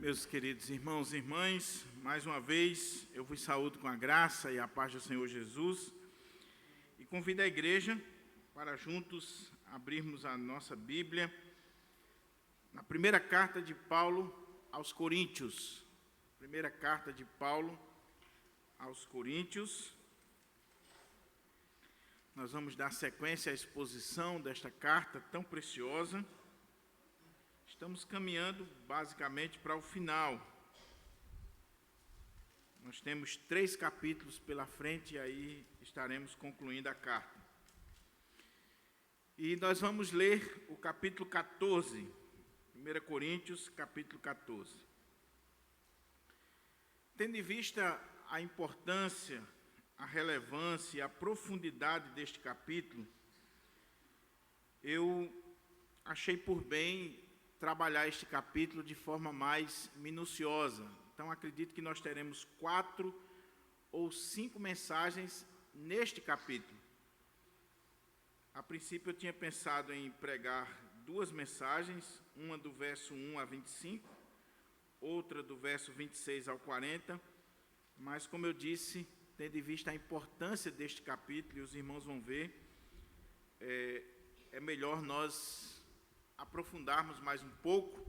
Meus queridos irmãos e irmãs, mais uma vez eu vos saúdo com a graça e a paz do Senhor Jesus e convido a igreja para juntos abrirmos a nossa Bíblia na primeira carta de Paulo aos Coríntios. Primeira carta de Paulo aos Coríntios. Nós vamos dar sequência à exposição desta carta tão preciosa. Estamos caminhando basicamente para o final. Nós temos 3 capítulos pela frente e aí estaremos concluindo a carta. E nós vamos ler o capítulo 14, 1 Coríntios, capítulo 14. Tendo em vista a importância, a relevância e a profundidade deste capítulo, eu achei por bem trabalhar este capítulo de forma mais minuciosa. Então, acredito que nós teremos 4 ou 5 mensagens neste capítulo. A princípio, eu tinha pensado em pregar 2 mensagens, uma do verso 1 a 25, outra do verso 26 ao 40, mas, como eu disse, tendo em vista a importância deste capítulo, e os irmãos vão ver, é melhor nós aprofundarmos mais um pouco.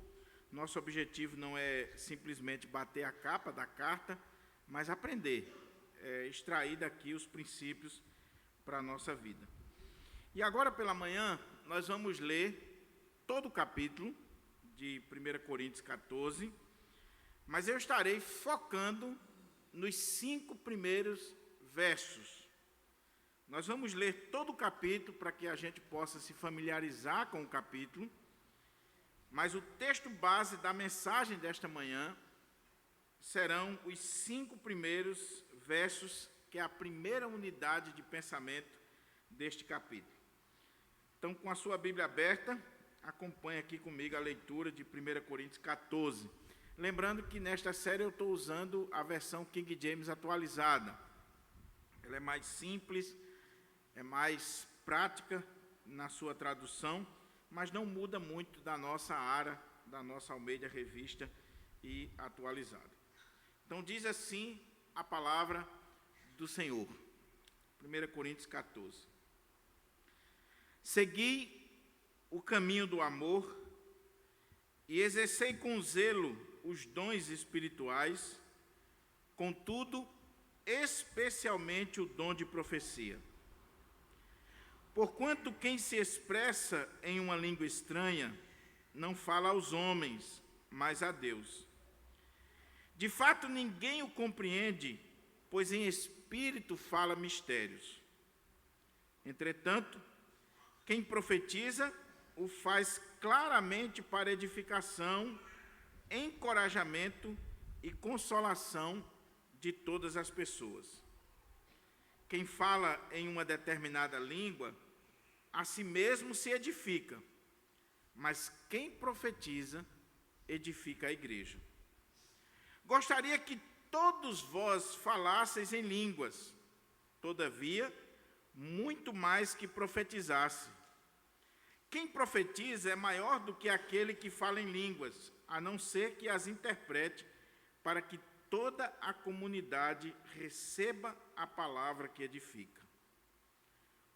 Nosso objetivo não é simplesmente bater a capa da carta, mas aprender, extrair daqui os princípios para a nossa vida. E agora pela manhã, nós vamos ler todo o capítulo de 1 Coríntios 14, mas eu estarei focando nos 5 primeiros versos. Nós vamos ler todo o capítulo para que a gente possa se familiarizar com o capítulo, mas o texto base da mensagem desta manhã serão os 5 primeiros versos, que é a primeira unidade de pensamento deste capítulo. Então, com a sua Bíblia aberta, acompanhe aqui comigo a leitura de 1 Coríntios 14. Lembrando que nesta série eu estou usando a versão King James atualizada. Ela é mais simples, é mais prática na sua tradução, mas não muda muito da nossa ARA, da nossa Almeida Revista e atualizada. Então, diz assim a palavra do Senhor. 1 Coríntios 14. Segui o caminho do amor e exercei com zelo os dons espirituais, contudo, especialmente o dom de profecia. Porquanto quem se expressa em uma língua estranha não fala aos homens, mas a Deus. De fato, ninguém o compreende, pois em espírito fala mistérios. Entretanto, quem profetiza o faz claramente para edificação, encorajamento e consolação de todas as pessoas. Quem fala em uma determinada língua, a si mesmo se edifica, mas quem profetiza, edifica a igreja. Gostaria que todos vós falasseis em línguas, todavia, muito mais que profetizasse. Quem profetiza é maior do que aquele que fala em línguas, a não ser que as interprete, para que toda a comunidade receba a palavra que edifica.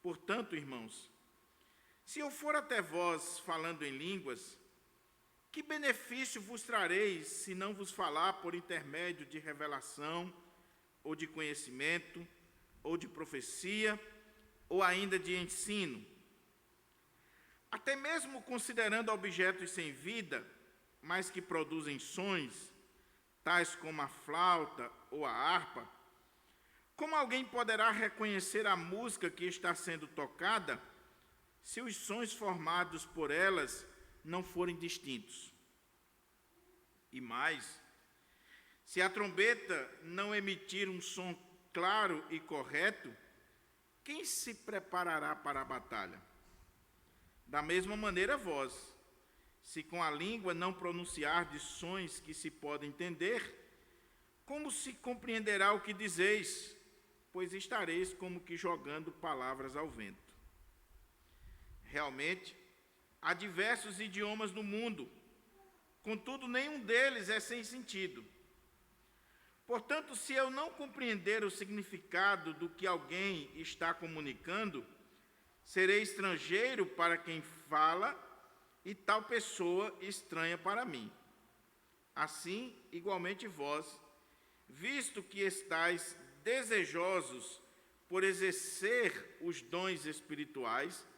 Portanto, irmãos, se eu for até vós falando em línguas, que benefício vos trarei se não vos falar por intermédio de revelação, ou de conhecimento, ou de profecia, ou ainda de ensino? Até mesmo considerando objetos sem vida, mas que produzem sons, tais como a flauta ou a harpa, como alguém poderá reconhecer a música que está sendo tocada, se os sons formados por elas não forem distintos? E mais, se a trombeta não emitir um som claro e correto, quem se preparará para a batalha? Da mesma maneira vós, se com a língua não pronunciardes sons que se podem entender, como se compreenderá o que dizeis? Pois estareis como que jogando palavras ao vento. Realmente, há diversos idiomas no mundo, Contudo, nenhum deles é sem sentido. Portanto, se eu não compreender o significado do que alguém está comunicando, serei estrangeiro para quem fala e tal pessoa estranha para mim. Assim, igualmente vós, visto que estáis desejosos por exercer os dons espirituais,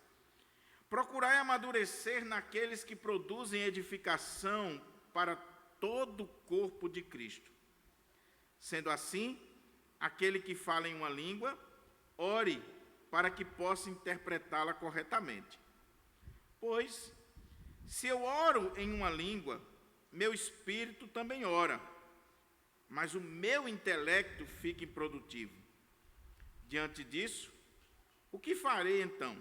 procurai amadurecer naqueles que produzem edificação para todo o corpo de Cristo. Sendo assim, aquele que fala em uma língua, ore para que possa interpretá-la corretamente. Pois, se eu oro em uma língua, meu espírito também ora, mas o meu intelecto fica improdutivo. Diante disso, o que farei então?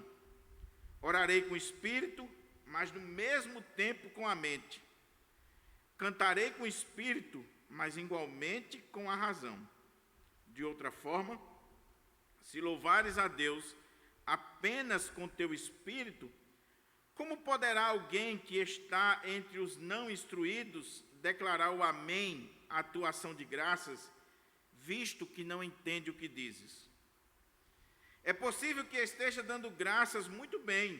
Orarei com o espírito, mas no mesmo tempo com a mente. Cantarei com o espírito, mas igualmente com a razão. De outra forma, se louvares a Deus apenas com teu espírito, como poderá alguém que está entre os não instruídos declarar o amém à tua ação de graças, visto que não entende o que dizes? É possível que esteja dando graças muito bem,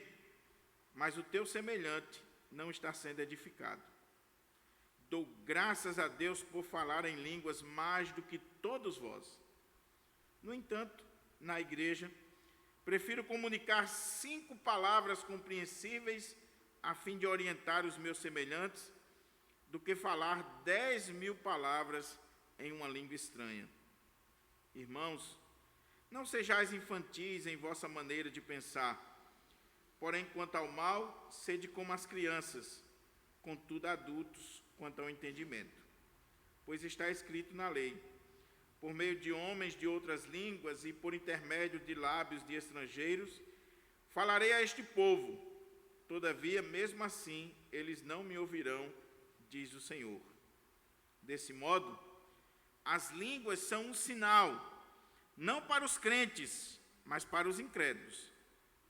mas o teu semelhante não está sendo edificado. Dou graças a Deus por falar em línguas mais do que todos vós. No entanto, na igreja, prefiro comunicar 5 palavras compreensíveis a fim de orientar os meus semelhantes, do que falar 10.000 palavras em uma língua estranha. Irmãos, não sejais infantis em vossa maneira de pensar, porém, quanto ao mal, sede como as crianças, contudo adultos quanto ao entendimento. Pois está escrito na lei, por meio de homens de outras línguas e por intermédio de lábios de estrangeiros, falarei a este povo, todavia, mesmo assim, eles não me ouvirão, diz o Senhor. Desse modo, as línguas são um sinal, não para os crentes, mas para os incrédulos.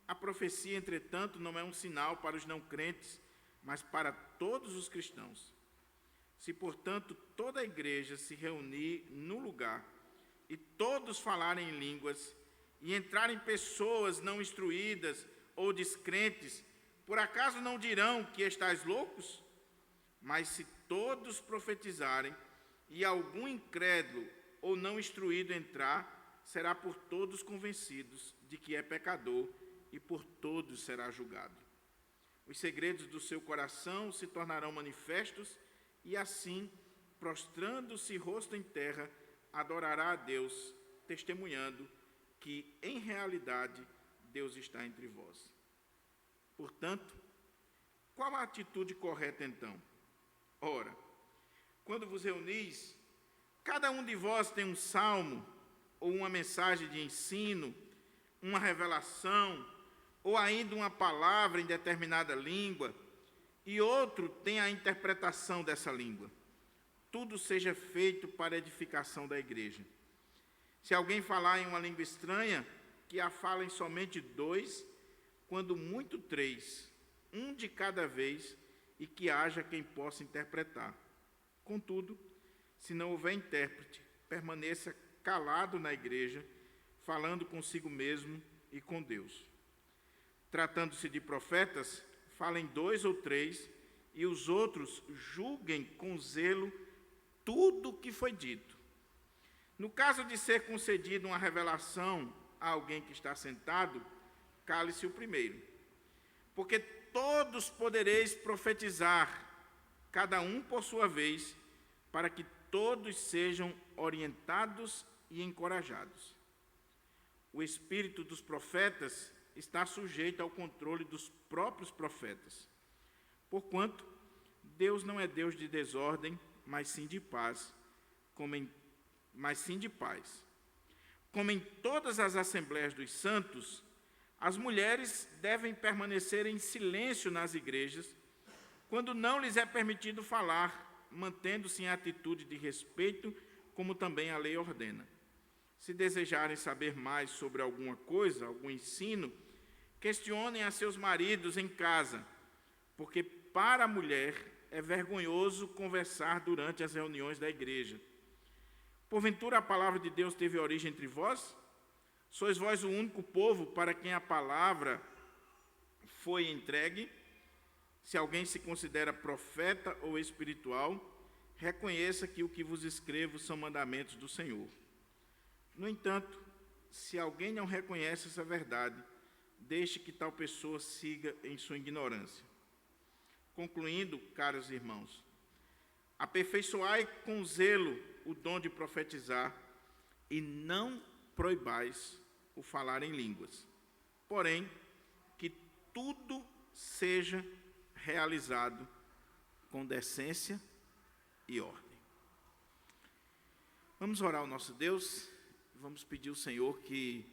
A profecia, entretanto, não é um sinal para os não crentes, mas para todos os cristãos. Se, portanto, toda a igreja se reunir no lugar, e todos falarem em línguas, e entrarem pessoas não instruídas ou descrentes, por acaso não dirão que estáis loucos? Mas se todos profetizarem, e algum incrédulo ou não instruído entrar, será por todos convencidos de que é pecador, e por todos será julgado. Os segredos do seu coração se tornarão manifestos, e assim, prostrando-se rosto em terra, adorará a Deus, testemunhando que, em realidade, Deus está entre vós. Portanto, qual a atitude correta então? Ora, quando vos reunis, cada um de vós tem um salmo, ou uma mensagem de ensino, uma revelação, ou ainda uma palavra em determinada língua, e outro tem a interpretação dessa língua. Tudo seja feito para a edificação da igreja. Se alguém falar em uma língua estranha, que a falem somente 2, quando muito 3, um de cada vez, e que haja quem possa interpretar. Contudo, se não houver intérprete, permaneça calado na igreja, falando consigo mesmo e com Deus. Tratando-se de profetas, falem 2 ou 3, e os outros julguem com zelo tudo o que foi dito. No caso de ser concedida uma revelação a alguém que está sentado, cale-se o primeiro. Porque todos podereis profetizar, cada um por sua vez, para que todos sejam orientados e encorajados. O espírito dos profetas está sujeito ao controle dos próprios profetas. Porquanto, Deus não é Deus de desordem, mas sim de paz, como em todas as assembleias dos santos, as mulheres devem permanecer em silêncio nas igrejas, quando não lhes é permitido falar, mantendo-se em atitude de respeito, como também a lei ordena. Se desejarem saber mais sobre alguma coisa, algum ensino, questionem a seus maridos em casa, porque para a mulher é vergonhoso conversar durante as reuniões da igreja. Porventura a palavra de Deus teve origem entre vós? Sois vós o único povo para quem a palavra foi entregue? Se alguém se considera profeta ou espiritual, reconheça que o que vos escrevo são mandamentos do Senhor. No entanto, se alguém não reconhece essa verdade, deixe que tal pessoa siga em sua ignorância. Concluindo, caros irmãos, aperfeiçoai com zelo o dom de profetizar e não proibais o falar em línguas. Porém, que tudo seja realizado com decência e ordem. Vamos orar ao nosso Deus, vamos pedir ao Senhor que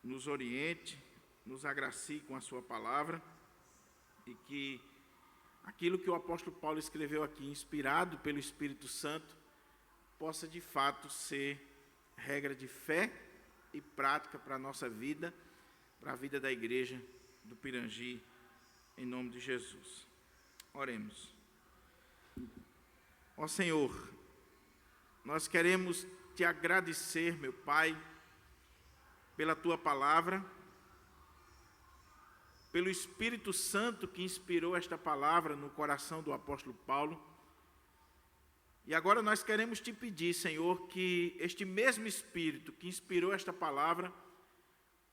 nos oriente, nos agracie com a sua palavra e que aquilo que o apóstolo Paulo escreveu aqui, inspirado pelo Espírito Santo, possa de fato ser regra de fé e prática para a nossa vida, para a vida da igreja do Pirangi, em nome de Jesus. Oremos. Ó Senhor, nós queremos te agradecer, meu Pai, pela tua palavra, pelo Espírito Santo que inspirou esta palavra no coração do apóstolo Paulo. E agora nós queremos te pedir, Senhor, que este mesmo Espírito que inspirou esta palavra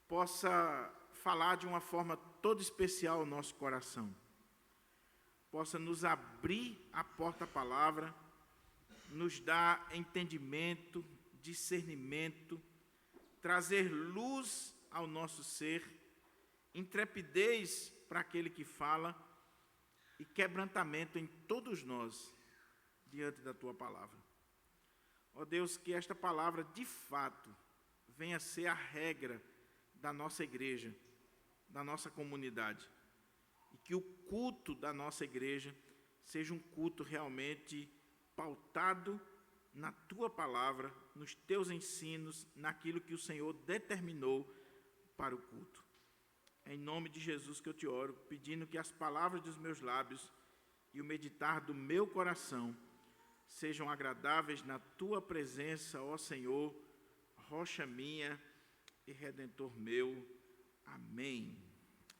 possa falar de uma forma toda especial ao nosso coração. Possa nos abrir a porta à palavra, nos dar entendimento, discernimento, trazer luz ao nosso ser, intrepidez para aquele que fala e quebrantamento em todos nós diante da tua palavra. Ó Deus, que esta palavra de fato venha a ser a regra da nossa igreja, da nossa comunidade, e que o culto da nossa igreja seja um culto realmente pautado na tua palavra, nos teus ensinos, naquilo que o Senhor determinou para o culto. É em nome de Jesus que eu te oro, pedindo que as palavras dos meus lábios e o meditar do meu coração sejam agradáveis na tua presença, ó Senhor, rocha minha e redentor meu. Amém.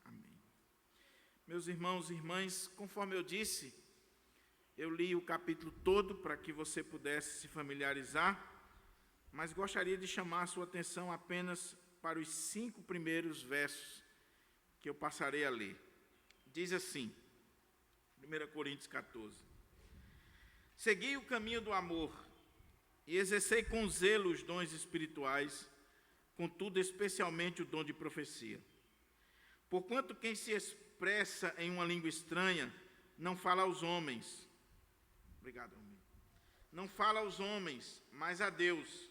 Amém. Meus irmãos e irmãs, conforme eu disse, eu li o capítulo todo para que você pudesse se familiarizar, mas gostaria de chamar a sua atenção apenas para os 5 primeiros versos que eu passarei a ler. Diz assim, 1 Coríntios 14. Segui o caminho do amor e exercei com zelo os dons espirituais, contudo, especialmente o dom de profecia. Porquanto quem se expressa em uma língua estranha não fala aos homens. Obrigado, amigo. Não fala aos homens, mas a Deus.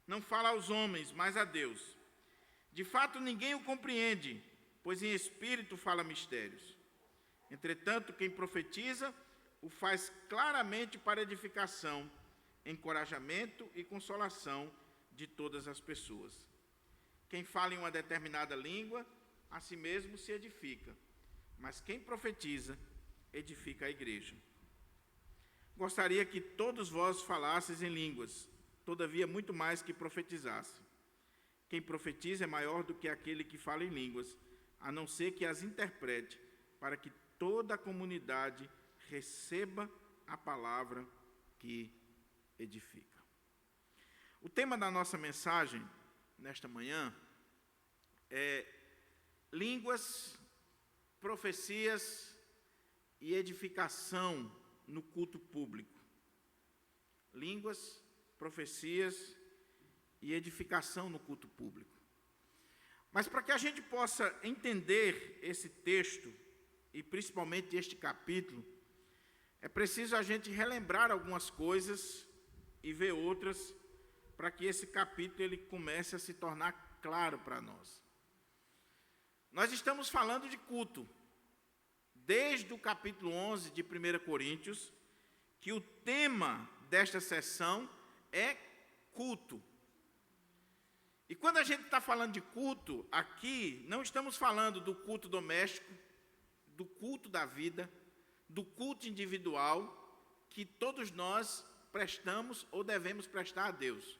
Não fala aos homens, mas a Deus. De fato, ninguém o compreende, pois em espírito fala mistérios. Entretanto, quem profetiza o faz claramente para edificação, encorajamento e consolação de todas as pessoas. Quem fala em uma determinada língua, a si mesmo se edifica, mas quem profetiza, edifica a igreja. Gostaria que todos vós falasseis em línguas, todavia muito mais que profetizasse. Quem profetiza é maior do que aquele que fala em línguas, a não ser que as interprete, para que toda a comunidade receba a palavra que edifica. O tema da nossa mensagem, nesta manhã, é línguas, profecias e edificação no culto público. Línguas, profecias e edificação no culto público. Mas para que a gente possa entender esse texto, e principalmente este capítulo, é preciso a gente relembrar algumas coisas e ver outras, para que esse capítulo ele comece a se tornar claro para nós. Nós estamos falando de culto, desde o capítulo 11 de 1 Coríntios, que o tema desta sessão é culto. E quando a gente está falando de culto, aqui não estamos falando do culto doméstico, do culto da vida, do culto individual que todos nós prestamos ou devemos prestar a Deus.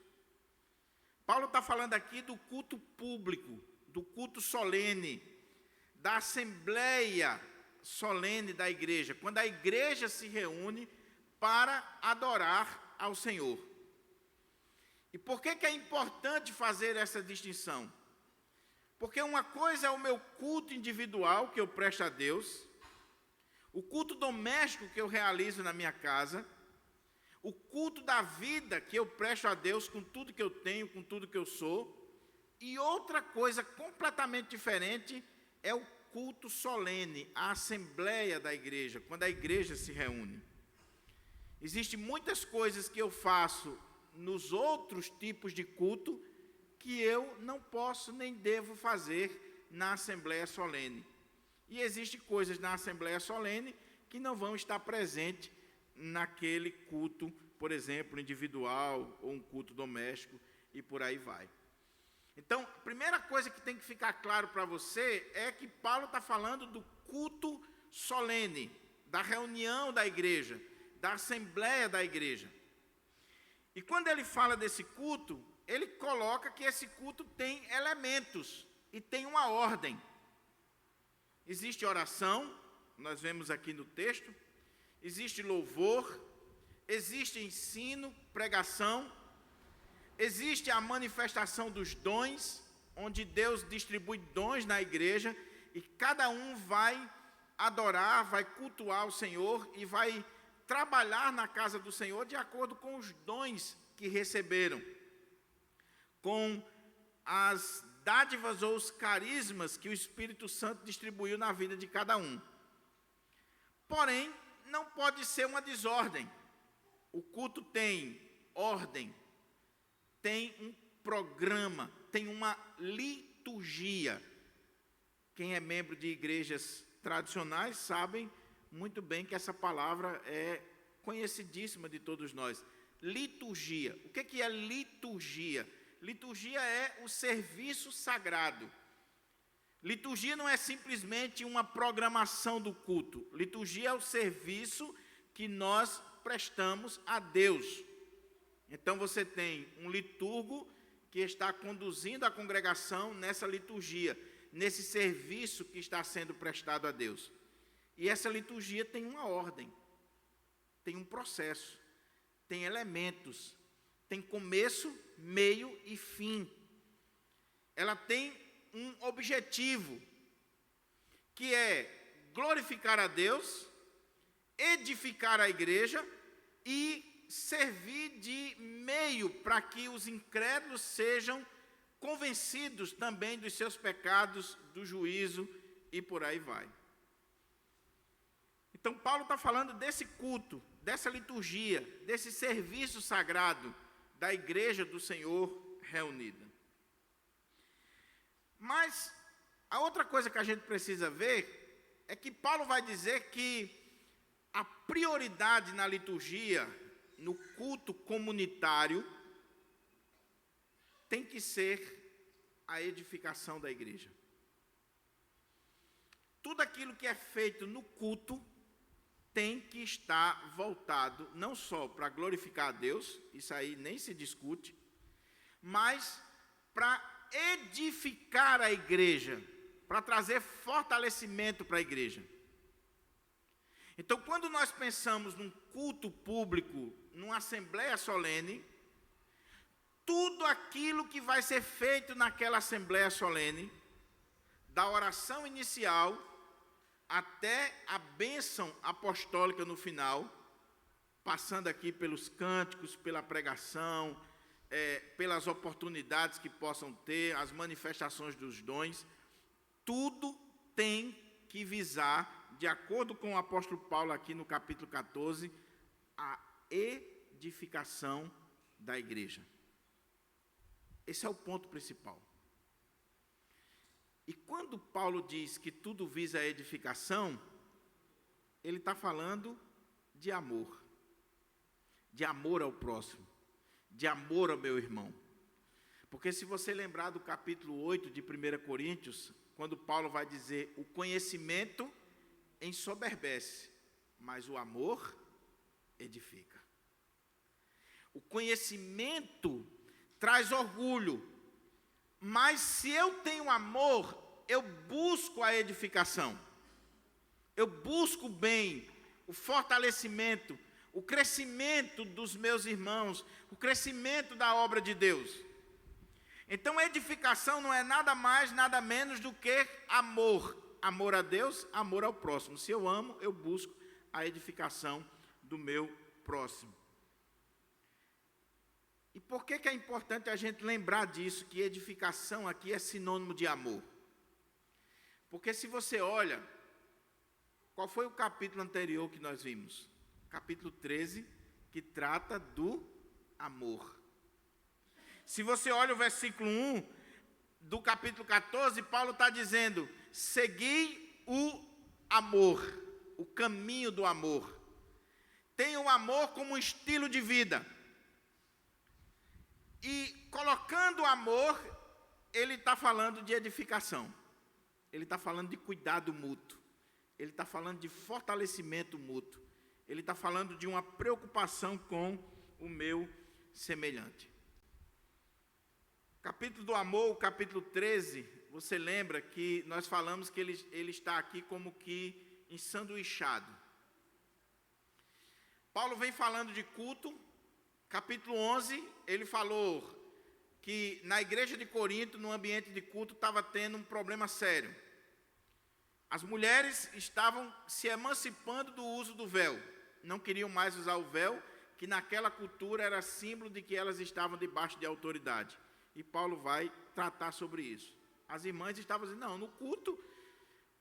Paulo está falando aqui do culto público, do culto solene, da assembleia solene da igreja, quando a igreja se reúne para adorar ao Senhor. E por que é importante fazer essa distinção? Porque uma coisa é o meu culto individual que eu presto a Deus, o culto doméstico que eu realizo na minha casa, o culto da vida que eu presto a Deus com tudo que eu tenho, com tudo que eu sou, e outra coisa completamente diferente é o culto solene, a assembleia da igreja, quando a igreja se reúne. Existem muitas coisas que eu faço nos outros tipos de culto que eu não posso nem devo fazer na assembleia solene. E existem coisas na assembleia solene que não vão estar presentes naquele culto, por exemplo, individual ou um culto doméstico e por aí vai. Então, a primeira coisa que tem que ficar claro para você é que Paulo está falando do culto solene, da reunião da igreja, da assembleia da igreja. E quando ele fala desse culto, ele coloca que esse culto tem elementos e tem uma ordem. Existe oração, nós vemos aqui no texto, existe louvor, existe ensino, pregação, existe a manifestação dos dons, onde Deus distribui dons na igreja e cada um vai adorar, vai cultuar o Senhor e vai trabalhar na casa do Senhor de acordo com os dons que receberam, com as dádivas ou os carismas que o Espírito Santo distribuiu na vida de cada um. Porém, não pode ser uma desordem. O culto tem ordem, tem um programa, tem uma liturgia. Quem é membro de igrejas tradicionais sabem muito bem que essa palavra é conhecidíssima de todos nós. Liturgia. O que é liturgia? Liturgia é o serviço sagrado. Liturgia não é simplesmente uma programação do culto. Liturgia é o serviço que nós prestamos a Deus. Então você tem um liturgo que está conduzindo a congregação nessa liturgia, nesse serviço que está sendo prestado a Deus. E essa liturgia tem uma ordem, tem um processo, tem elementos, tem começo, meio e fim. Ela tem um objetivo, que é glorificar a Deus, edificar a igreja e servir de meio para que os incrédulos sejam convencidos também dos seus pecados, do juízo e por aí vai. Então Paulo está falando desse culto, dessa liturgia, desse serviço sagrado da igreja do Senhor reunida. Mas a outra coisa que a gente precisa ver é que Paulo vai dizer que a prioridade na liturgia, no culto comunitário, tem que ser a edificação da igreja. Tudo aquilo que é feito no culto tem que estar voltado não só para glorificar a Deus, isso aí nem se discute, mas para edificar a igreja, para trazer fortalecimento para a igreja. Então, quando nós pensamos num culto público, numa assembleia solene, tudo aquilo que vai ser feito naquela assembleia solene, da oração inicial até a bênção apostólica no final, passando aqui pelos cânticos, pela pregação, pelas oportunidades que possam ter, as manifestações dos dons, tudo tem que visar, de acordo com o apóstolo Paulo aqui no capítulo 14, a edificação da igreja. Esse é o ponto principal. E quando Paulo diz que tudo visa a edificação, ele está falando de amor ao próximo, de amor ao meu irmão. Porque se você lembrar do capítulo 8 de 1 Coríntios, quando Paulo vai dizer o conhecimento ensoberbece, mas o amor edifica. O conhecimento traz orgulho, mas se eu tenho amor, eu busco a edificação. Eu busco o bem, o fortalecimento, o crescimento dos meus irmãos, o crescimento da obra de Deus. Então, edificação não é nada mais, nada menos do que amor. Amor a Deus, amor ao próximo. Se eu amo, eu busco a edificação do meu próximo. E por que é importante a gente lembrar disso, que edificação aqui é sinônimo de amor? Porque se você olha, qual foi o capítulo anterior que nós vimos? Capítulo 13, que trata do amor. Se você olha o versículo 1 do capítulo 14, Paulo está dizendo: segui o amor, o caminho do amor. Tenha o amor como um estilo de vida. E colocando o amor, ele está falando de edificação. Ele está falando de cuidado mútuo. Ele está falando de fortalecimento mútuo. Ele está falando de uma preocupação com o meu semelhante. Capítulo do amor, o capítulo 13, você lembra que nós falamos que ele está aqui como que ensanduichado. Paulo vem falando de culto. Capítulo 11, ele falou que na igreja de Corinto, no ambiente de culto, estava tendo um problema sério. As mulheres estavam se emancipando do uso do véu. Não queriam mais usar o véu, que naquela cultura era símbolo de que elas estavam debaixo de autoridade. E Paulo vai tratar sobre isso. As irmãs estavam dizendo: não, no culto,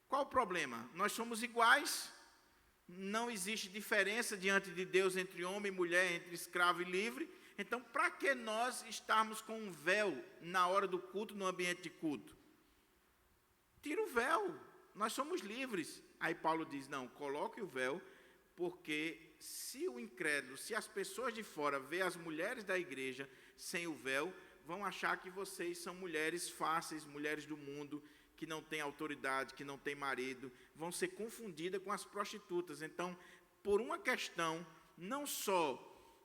qual o problema? Nós somos iguais, não existe diferença diante de Deus entre homem e mulher, entre escravo e livre. Então, para que nós estarmos com um véu na hora do culto, no ambiente de culto? Tira o véu, nós somos livres. Aí Paulo diz: não, coloque o véu, porque se o incrédulo, se as pessoas de fora verem as mulheres da igreja sem o véu, vão achar que vocês são mulheres fáceis, mulheres do mundo, que não têm autoridade, que não têm marido, vão ser confundidas com as prostitutas. Então, por uma questão, não só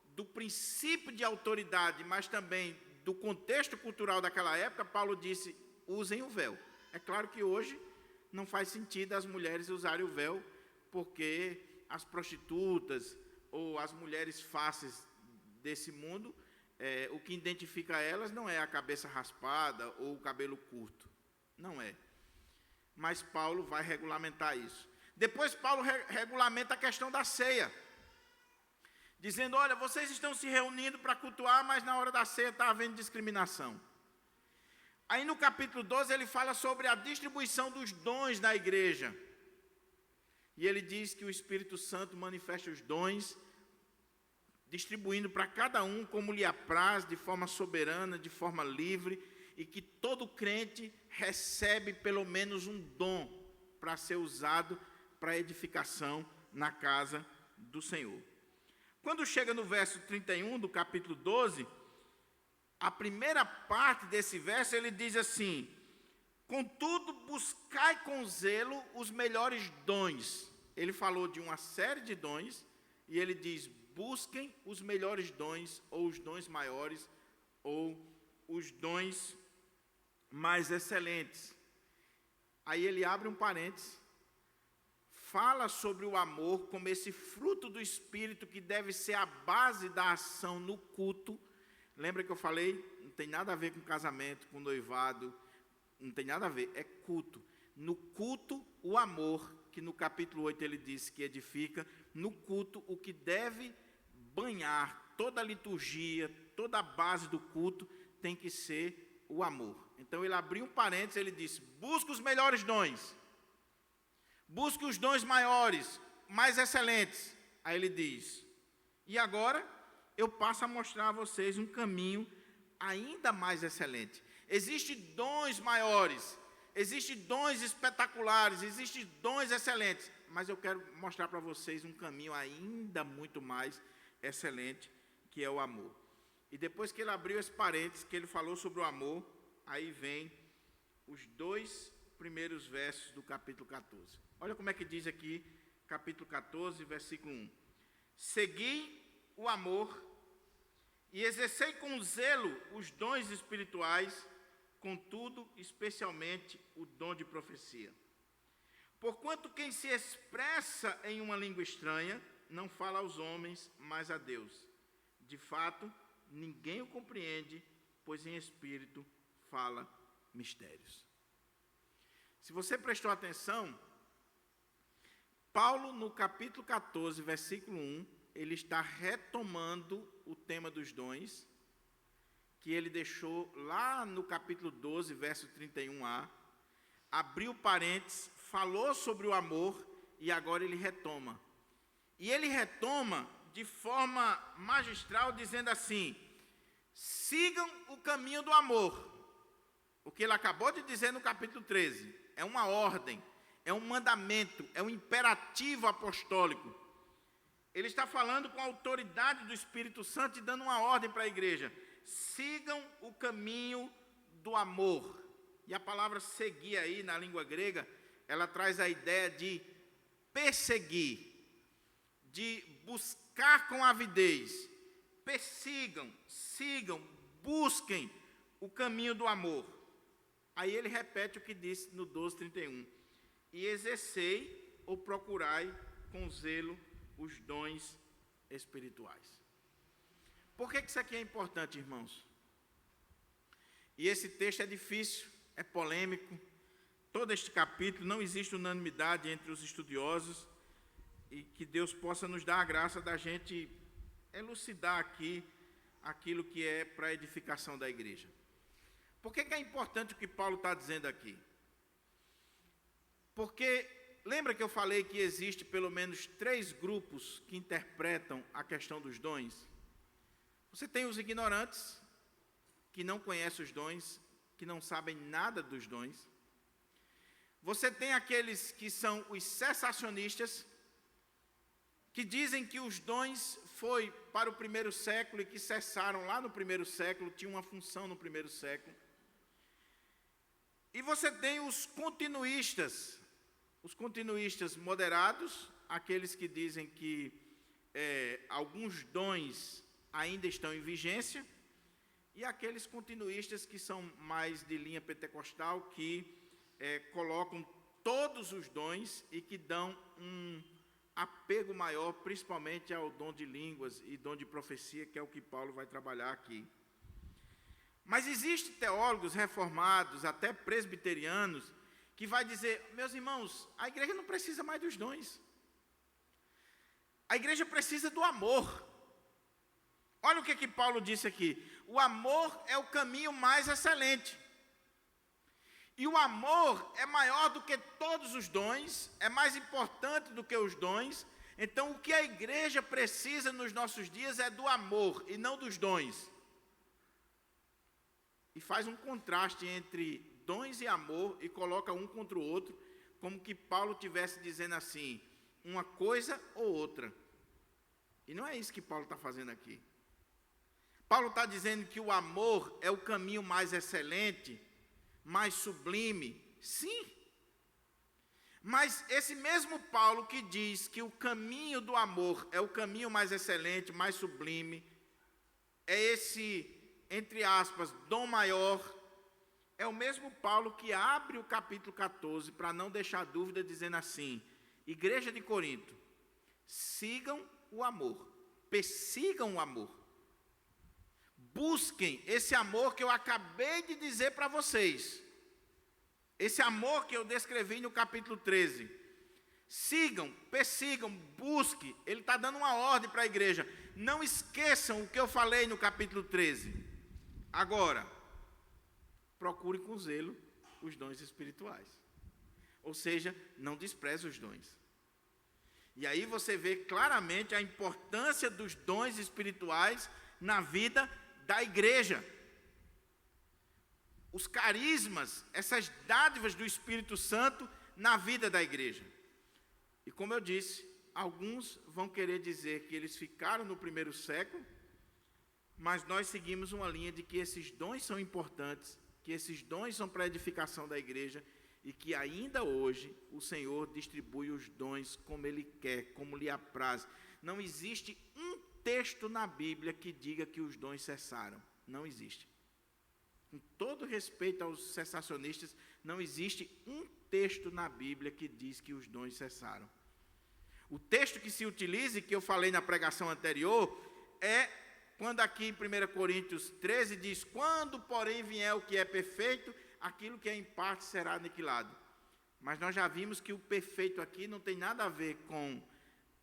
do princípio de autoridade, mas também do contexto cultural daquela época, Paulo disse: usem o véu. É claro que hoje não faz sentido as mulheres usarem o véu, porque as prostitutas ou as mulheres fáceis desse mundo, o que identifica elas não é a cabeça raspada ou o cabelo curto. Não é. Mas Paulo vai regulamentar isso. Depois Paulo regulamenta a questão da ceia, dizendo: olha, vocês estão se reunindo para cultuar, mas na hora da ceia está havendo discriminação. Aí no capítulo 12 ele fala sobre a distribuição dos dons na igreja. E ele diz que o Espírito Santo manifesta os dons, distribuindo para cada um como lhe apraz, de forma soberana, de forma livre, e que todo crente recebe pelo menos um dom para ser usado para edificação na casa do Senhor. Quando chega no verso 31 do capítulo 12, a primeira parte desse verso ele diz assim: contudo, buscai com zelo os melhores dons. Ele falou de uma série de dons, e ele diz: busquem os melhores dons, ou os dons maiores, ou os dons mais excelentes. Aí ele abre um parênteses, fala sobre o amor como esse fruto do Espírito que deve ser a base da ação no culto. Lembra que eu falei? Não tem nada a ver com casamento, com noivado, não tem nada a ver, é culto. No culto, o amor, que no capítulo 8 ele disse que edifica, no culto, o que deve banhar toda a liturgia, toda a base do culto, tem que ser o amor. Então ele abriu um parênteses, ele disse: busca os melhores dons, busque os dons maiores, mais excelentes. Aí ele diz: e agora eu passo a mostrar a vocês um caminho ainda mais excelente. Existem dons maiores, existem dons espetaculares, existem dons excelentes, mas eu quero mostrar para vocês um caminho ainda muito mais excelente, que é o amor. E depois que ele abriu esse parênteses, que ele falou sobre o amor, aí vem os dois primeiros versos do capítulo 14. Olha como é que diz aqui, capítulo 14, versículo 1. Segui o amor e exercei com zelo os dons espirituais, contudo, especialmente o dom de profecia. Porquanto quem se expressa em uma língua estranha não fala aos homens, mas a Deus. De fato, ninguém o compreende, pois em espírito fala mistérios. Se você prestou atenção, Paulo, no capítulo 14, versículo 1, ele está retomando o tema dos dons, que ele deixou lá no capítulo 12, verso 31a, abriu parênteses, falou sobre o amor, e agora ele retoma. E ele retoma de forma magistral, dizendo assim: sigam o caminho do amor. O que ele acabou de dizer no capítulo 13 é uma ordem, é um mandamento, é um imperativo apostólico. Ele está falando com a autoridade do Espírito Santo e dando uma ordem para a igreja: sigam o caminho do amor. E a palavra seguir aí, na língua grega, ela traz a ideia de perseguir, de buscar com avidez. Persigam, sigam, busquem o caminho do amor. Aí ele repete o que disse no 12:31. E exercei ou procurai com zelo os dons espirituais. Por que isso aqui é importante, irmãos? E esse texto é difícil, é polêmico. Todo este capítulo não existe unanimidade entre os estudiosos, e que Deus possa nos dar a graça da gente elucidar aqui aquilo que é para a edificação da igreja. Por que é importante o que Paulo está dizendo aqui? Porque lembra que eu falei que existe pelo menos 3 grupos que interpretam a questão dos dons? Você tem os ignorantes, que não conhecem os dons, que não sabem nada dos dons. Você tem aqueles que são os cessacionistas, que dizem que os dons foi para o primeiro século e que cessaram lá no primeiro século, tinham uma função no primeiro século. E você tem os continuistas moderados, aqueles que dizem que alguns dons ainda estão em vigência, e aqueles continuistas que são mais de linha pentecostal, que colocam todos os dons e que dão um apego maior, principalmente ao dom de línguas e dom de profecia, que é o que Paulo vai trabalhar aqui. Mas existem teólogos reformados, até presbiterianos, que vai dizer: meus irmãos, a igreja não precisa mais dos dons. A igreja precisa do amor. Olha o que Paulo disse aqui: o amor é o caminho mais excelente. E o amor é maior do que todos os dons, é mais importante do que os dons. Então, o que a igreja precisa nos nossos dias é do amor e não dos dons. E faz um contraste entre dons e amor e coloca um contra o outro, como que Paulo estivesse dizendo assim, uma coisa ou outra. E não é isso que Paulo está fazendo aqui. Paulo está dizendo que o amor é o caminho mais excelente, mais sublime, sim. Mas esse mesmo Paulo que diz que o caminho do amor é o caminho mais excelente, mais sublime, é esse, entre aspas, dom maior, é o mesmo Paulo que abre o capítulo 14 para não deixar dúvida, dizendo assim: igreja de Corinto, sigam o amor, persigam o amor, busquem esse amor que eu acabei de dizer para vocês, esse amor que eu descrevi no capítulo 13. Sigam, persigam, busquem. Ele está dando uma ordem para a igreja: não esqueçam o que eu falei no capítulo 13. Agora, procure com zelo os dons espirituais. Ou seja, não despreze os dons. E aí você vê claramente a importância dos dons espirituais na vida da igreja. Os carismas, essas dádivas do Espírito Santo na vida da igreja. E como eu disse, alguns vão querer dizer que eles ficaram no primeiro século, mas nós seguimos uma linha de que esses dons são importantes, que esses dons são para a edificação da igreja, e que ainda hoje o Senhor distribui os dons como Ele quer, como lhe apraz. Não existe um texto na Bíblia que diga que os dons cessaram. Não existe. Com todo respeito aos cessacionistas, não existe um texto na Bíblia que diz que os dons cessaram. O texto que se utiliza, e que eu falei na pregação anterior, é quando aqui em 1 Coríntios 13 diz: quando, porém, vier o que é perfeito, aquilo que é em parte será aniquilado. Mas nós já vimos que o perfeito aqui não tem nada a ver com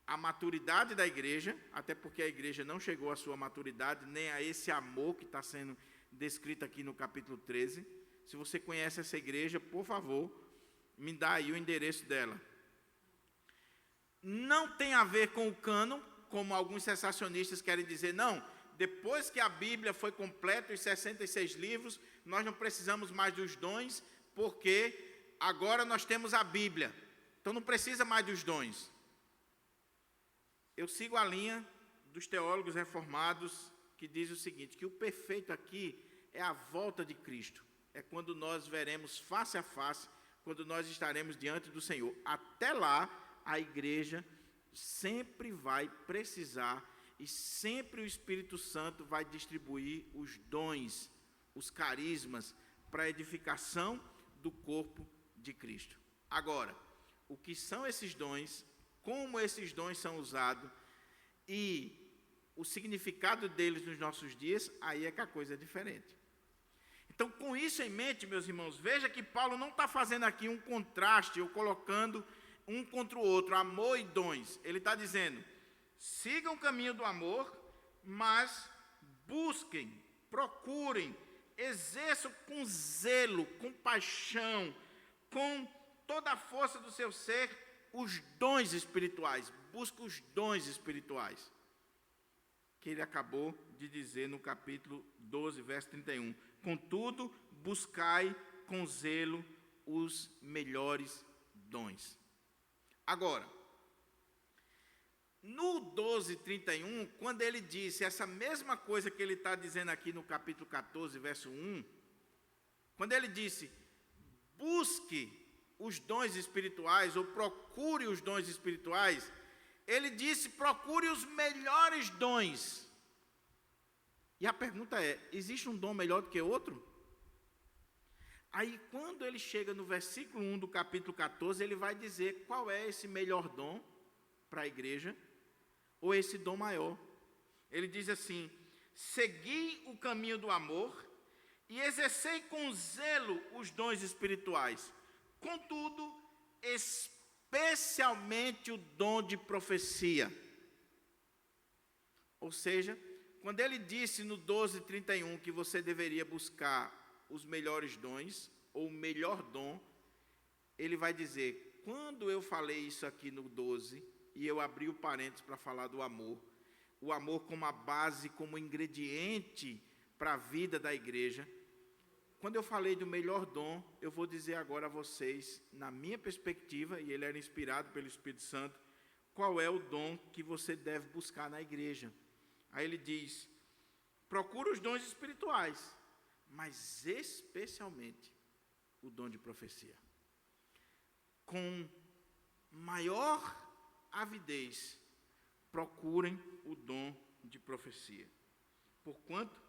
a maturidade da igreja, até porque a igreja não chegou à sua maturidade, nem a esse amor que está sendo descrito aqui no capítulo 13. Se você conhece essa igreja, por favor, me dá aí o endereço dela. Não tem a ver com o cânon, como alguns cessacionistas querem dizer. Não, depois que a Bíblia foi completa, os 66 livros, nós não precisamos mais dos dons, porque agora nós temos a Bíblia, então não precisa mais dos dons. Eu sigo a linha dos teólogos reformados, que diz o seguinte, que o perfeito aqui é a volta de Cristo, é quando nós veremos face a face, quando nós estaremos diante do Senhor. Até lá, a igreja sempre vai precisar e sempre o Espírito Santo vai distribuir os dons, os carismas, para a edificação do corpo de Cristo. Agora, o que são esses dons, como esses dons são usados e o significado deles nos nossos dias, aí é que a coisa é diferente. Então, com isso em mente, meus irmãos, veja que Paulo não está fazendo aqui um contraste ou colocando um contra o outro, amor e dons. Ele está dizendo, sigam o caminho do amor, mas busquem, procurem, exerçam com zelo, com paixão, com toda a força do seu ser, os dons espirituais. Busca os dons espirituais, que ele acabou de dizer no capítulo 12, verso 31. Contudo, buscai com zelo os melhores dons. Agora, no 12:31, quando ele disse essa mesma coisa que ele está dizendo aqui no capítulo 14, verso 1, quando ele disse, busque os dons espirituais, ou procure os dons espirituais, ele disse, procure os melhores dons. E a pergunta é, existe um dom melhor do que outro? Aí, quando ele chega no versículo 1 do capítulo 14, ele vai dizer qual é esse melhor dom para a igreja, ou esse dom maior. Ele diz assim, segui o caminho do amor e exercei com zelo os dons espirituais. Contudo, especialmente o dom de profecia. Ou seja, quando ele disse no 12:31 que você deveria buscar os melhores dons, ou o melhor dom, ele vai dizer, quando eu falei isso aqui no 12, e eu abri o parênteses para falar do amor, o amor como a base, como ingrediente para a vida da igreja, quando eu falei do melhor dom, eu vou dizer agora a vocês, na minha perspectiva, e ele era inspirado pelo Espírito Santo, qual é o dom que você deve buscar na igreja. Aí ele diz, procura os dons espirituais, mas especialmente o dom de profecia. Com maior avidez, procurem o dom de profecia. Porquanto,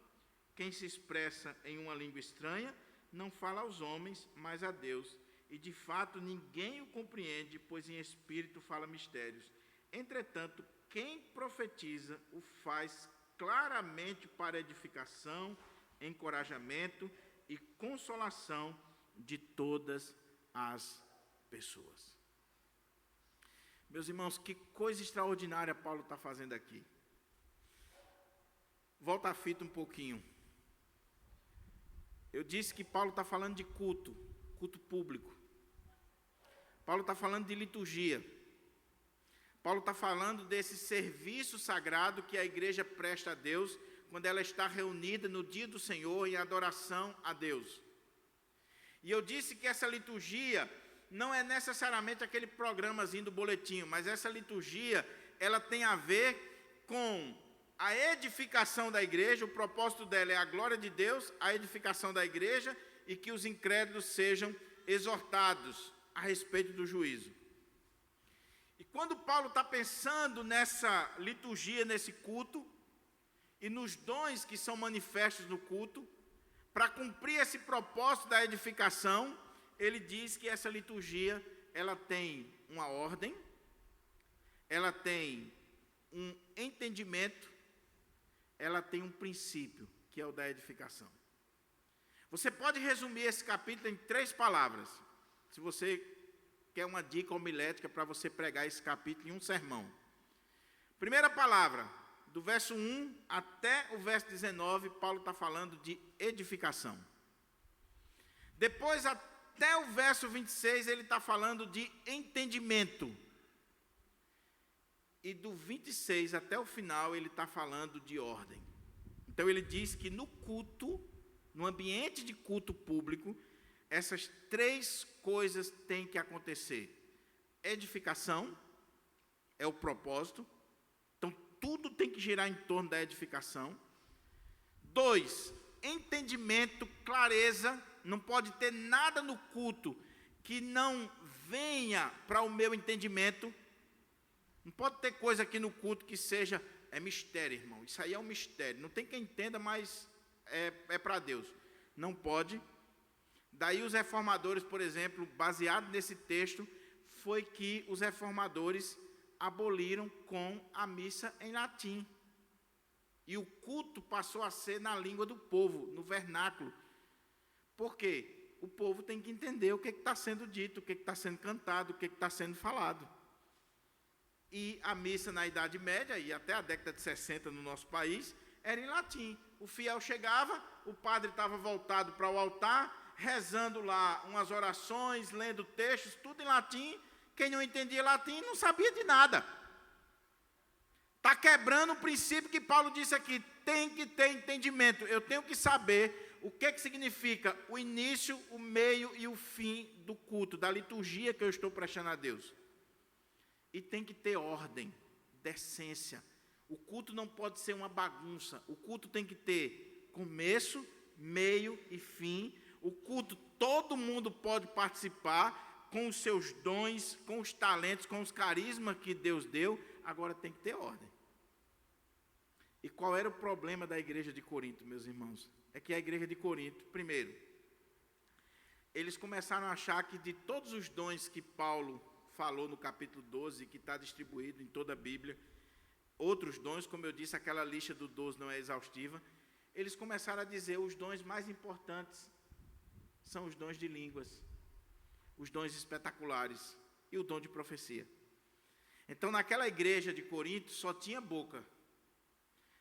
quem se expressa em uma língua estranha, não fala aos homens, mas a Deus. E de fato ninguém o compreende, pois em espírito fala mistérios. Entretanto, quem profetiza o faz claramente para edificação, encorajamento e consolação de todas as pessoas. Meus irmãos, que coisa extraordinária Paulo está fazendo aqui. Volta a fita um pouquinho. Eu disse que Paulo está falando de culto, culto público. Paulo está falando de liturgia. Paulo está falando desse serviço sagrado que a igreja presta a Deus quando ela está reunida no dia do Senhor em adoração a Deus. E eu disse que essa liturgia não é necessariamente aquele programazinho do boletim, mas essa liturgia, ela tem a ver com a edificação da igreja, o propósito dela é a glória de Deus, a edificação da igreja e que os incrédulos sejam exortados a respeito do juízo. E quando Paulo está pensando nessa liturgia, nesse culto, e nos dons que são manifestos no culto, para cumprir esse propósito da edificação, ele diz que essa liturgia, ela tem uma ordem, ela tem um entendimento, ela tem um princípio, que é o da edificação. Você pode resumir esse capítulo em 3 palavras, se você quer uma dica homilética para você pregar esse capítulo em um sermão. Primeira palavra, do verso 1 até o verso 19, Paulo está falando de edificação. Depois, até o verso 26, ele está falando de entendimento. E do 26 até o final, ele está falando de ordem. Então, ele diz que no culto, no ambiente de culto público, essas 3 coisas têm que acontecer. Edificação é o propósito. Então, tudo tem que girar em torno da edificação. 2, entendimento, clareza. Não pode ter nada no culto que não venha para o meu entendimento. Não pode ter coisa aqui no culto que seja, é mistério, irmão. Isso aí é um mistério. Não tem quem entenda, mas é para Deus. Não pode. Daí os reformadores, por exemplo, baseado nesse texto, foi que os reformadores aboliram com a missa em latim. E o culto passou a ser na língua do povo, no vernáculo. Por quê? O povo tem que entender o que está sendo dito, o que está sendo cantado, o que está sendo falado. E a missa na Idade Média, e até a década de 60 no nosso país, era em latim. O fiel chegava, o padre estava voltado para o altar, rezando lá umas orações, lendo textos, tudo em latim. Quem não entendia latim não sabia de nada. Está quebrando o princípio que Paulo disse aqui, tem que ter entendimento. Eu tenho que saber o que significa o início, o meio e o fim do culto, da liturgia que eu estou prestando a Deus. E tem que ter ordem, decência. O culto não pode ser uma bagunça. O culto tem que ter começo, meio e fim. O culto, todo mundo pode participar com os seus dons, com os talentos, com os carismas que Deus deu. Agora tem que ter ordem. E qual era o problema da igreja de Corinto, meus irmãos? É que a igreja de Corinto, primeiro, eles começaram a achar que de todos os dons que Paulo falou no capítulo 12, que está distribuído em toda a Bíblia, outros dons, como eu disse, aquela lista do 12 não é exaustiva, eles começaram a dizer os dons mais importantes são os dons de línguas, os dons espetaculares e o dom de profecia. Então, naquela igreja de Corinto, só tinha boca,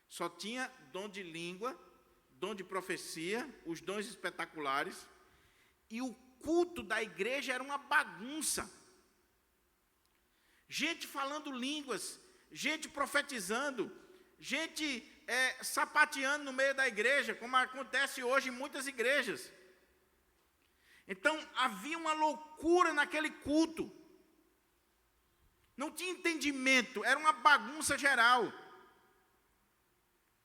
só tinha dom de língua, dom de profecia, os dons espetaculares, e o culto da igreja era uma bagunça. Gente falando línguas, gente profetizando, gente sapateando no meio da igreja, como acontece hoje em muitas igrejas. Então, havia uma loucura naquele culto. Não tinha entendimento, era uma bagunça geral.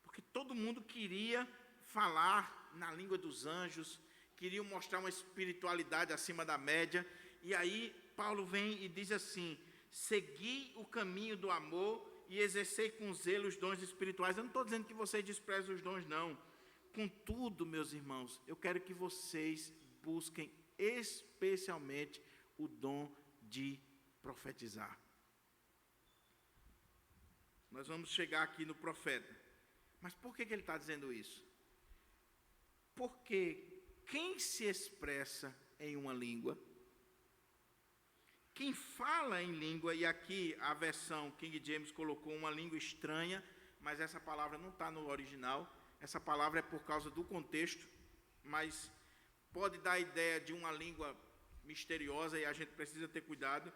Porque todo mundo queria falar na língua dos anjos, queria mostrar uma espiritualidade acima da média. E aí, Paulo vem e diz assim, segui o caminho do amor e exercei com zelo os dons espirituais. Eu não estou dizendo que vocês desprezam os dons, não. Contudo, meus irmãos, eu quero que vocês busquem especialmente o dom de profetizar. Nós vamos chegar aqui no profeta. Mas por que ele está dizendo isso? Porque quem se expressa em uma língua, quem fala em língua, e aqui a versão King James colocou uma língua estranha, mas essa palavra não está no original, essa palavra é por causa do contexto, mas pode dar a ideia de uma língua misteriosa e a gente precisa ter cuidado.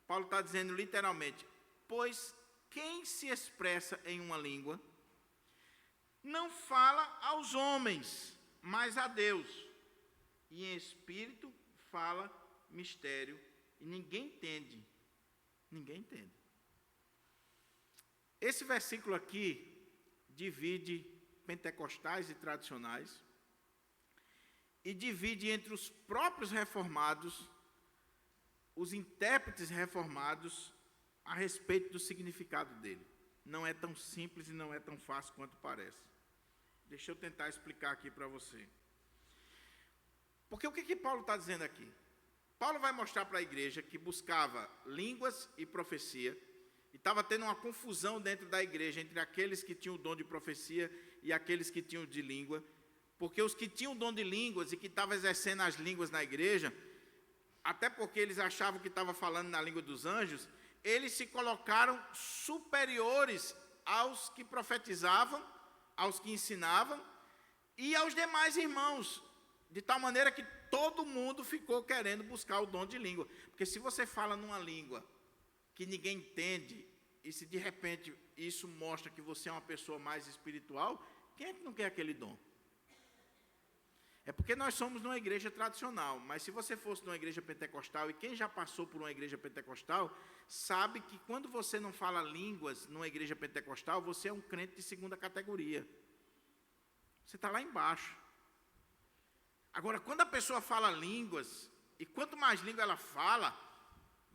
Paulo está dizendo literalmente, pois quem se expressa em uma língua não fala aos homens, mas a Deus, e em espírito fala mistério, e ninguém entende. Esse versículo aqui divide pentecostais e tradicionais, e divide entre os próprios reformados, os intérpretes reformados, a respeito do significado dele. Não é tão simples e não é tão fácil quanto parece. Deixa eu tentar explicar aqui para você. Porque o que Paulo está dizendo aqui? Paulo vai mostrar para a igreja que buscava línguas e profecia, e estava tendo uma confusão dentro da igreja entre aqueles que tinham o dom de profecia e aqueles que tinham de língua, porque os que tinham o dom de línguas e que estavam exercendo as línguas na igreja, até porque eles achavam que estavam falando na língua dos anjos, eles se colocaram superiores aos que profetizavam, aos que ensinavam e aos demais irmãos, de tal maneira que todo mundo ficou querendo buscar o dom de língua. Porque se você fala numa língua que ninguém entende, e se de repente isso mostra que você é uma pessoa mais espiritual, quem é que não quer aquele dom? É porque nós somos numa igreja tradicional, mas se você fosse numa igreja pentecostal, e quem já passou por uma igreja pentecostal, sabe que quando você não fala línguas numa igreja pentecostal, você é um crente de segunda categoria. Você está lá embaixo. Agora, quando a pessoa fala línguas, e quanto mais língua ela fala,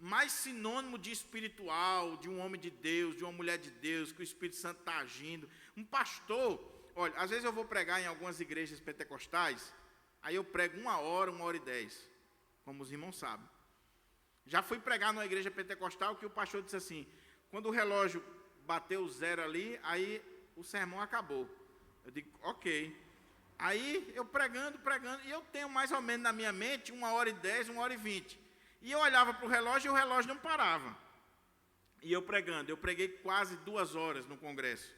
mais sinônimo de espiritual, de um homem de Deus, de uma mulher de Deus, que o Espírito Santo está agindo. Um pastor, olha, às vezes eu vou pregar em algumas igrejas pentecostais, aí eu prego 1h e 10, como os irmãos sabem. Já fui pregar numa igreja pentecostal que o pastor disse assim, quando o relógio bateu 0 ali, aí o sermão acabou. Eu digo, ok. Aí eu pregando, e eu tenho mais ou menos na minha mente 1h e 10, 1h20. E eu olhava para o relógio e o relógio não parava. E eu pregando, eu preguei quase 2 horas no congresso.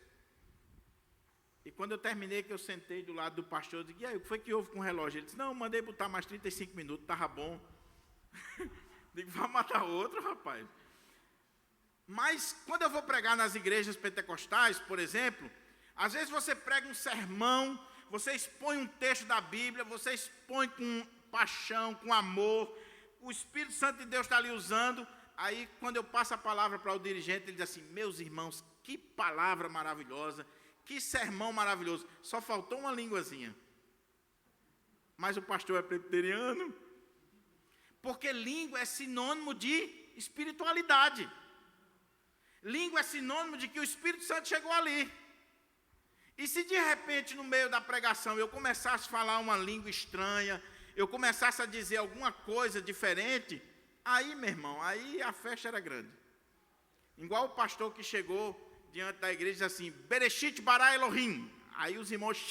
E quando eu terminei, que eu sentei do lado do pastor, eu disse, e aí, o que foi que houve com o relógio? Ele disse, não, mandei botar mais 35 minutos, estava bom. Digo, vai matar outro, rapaz. Mas, quando eu vou pregar nas igrejas pentecostais, por exemplo, às vezes você prega um sermão, você expõe um texto da Bíblia, você expõe com paixão, com amor, o Espírito Santo de Deus está ali usando, aí quando eu passo a palavra para o dirigente, ele diz assim, meus irmãos, que palavra maravilhosa, que sermão maravilhoso, só faltou uma línguazinha. Mas o pastor é presbiteriano, porque língua é sinônimo de espiritualidade. Língua é sinônimo de que o Espírito Santo chegou ali. E se de repente no meio da pregação eu começasse a falar uma língua estranha, eu começasse a dizer alguma coisa diferente, aí, meu irmão, aí a festa era grande. Igual o pastor que chegou diante da igreja e disse assim, Bereshit bara Elohim. Aí os irmãos,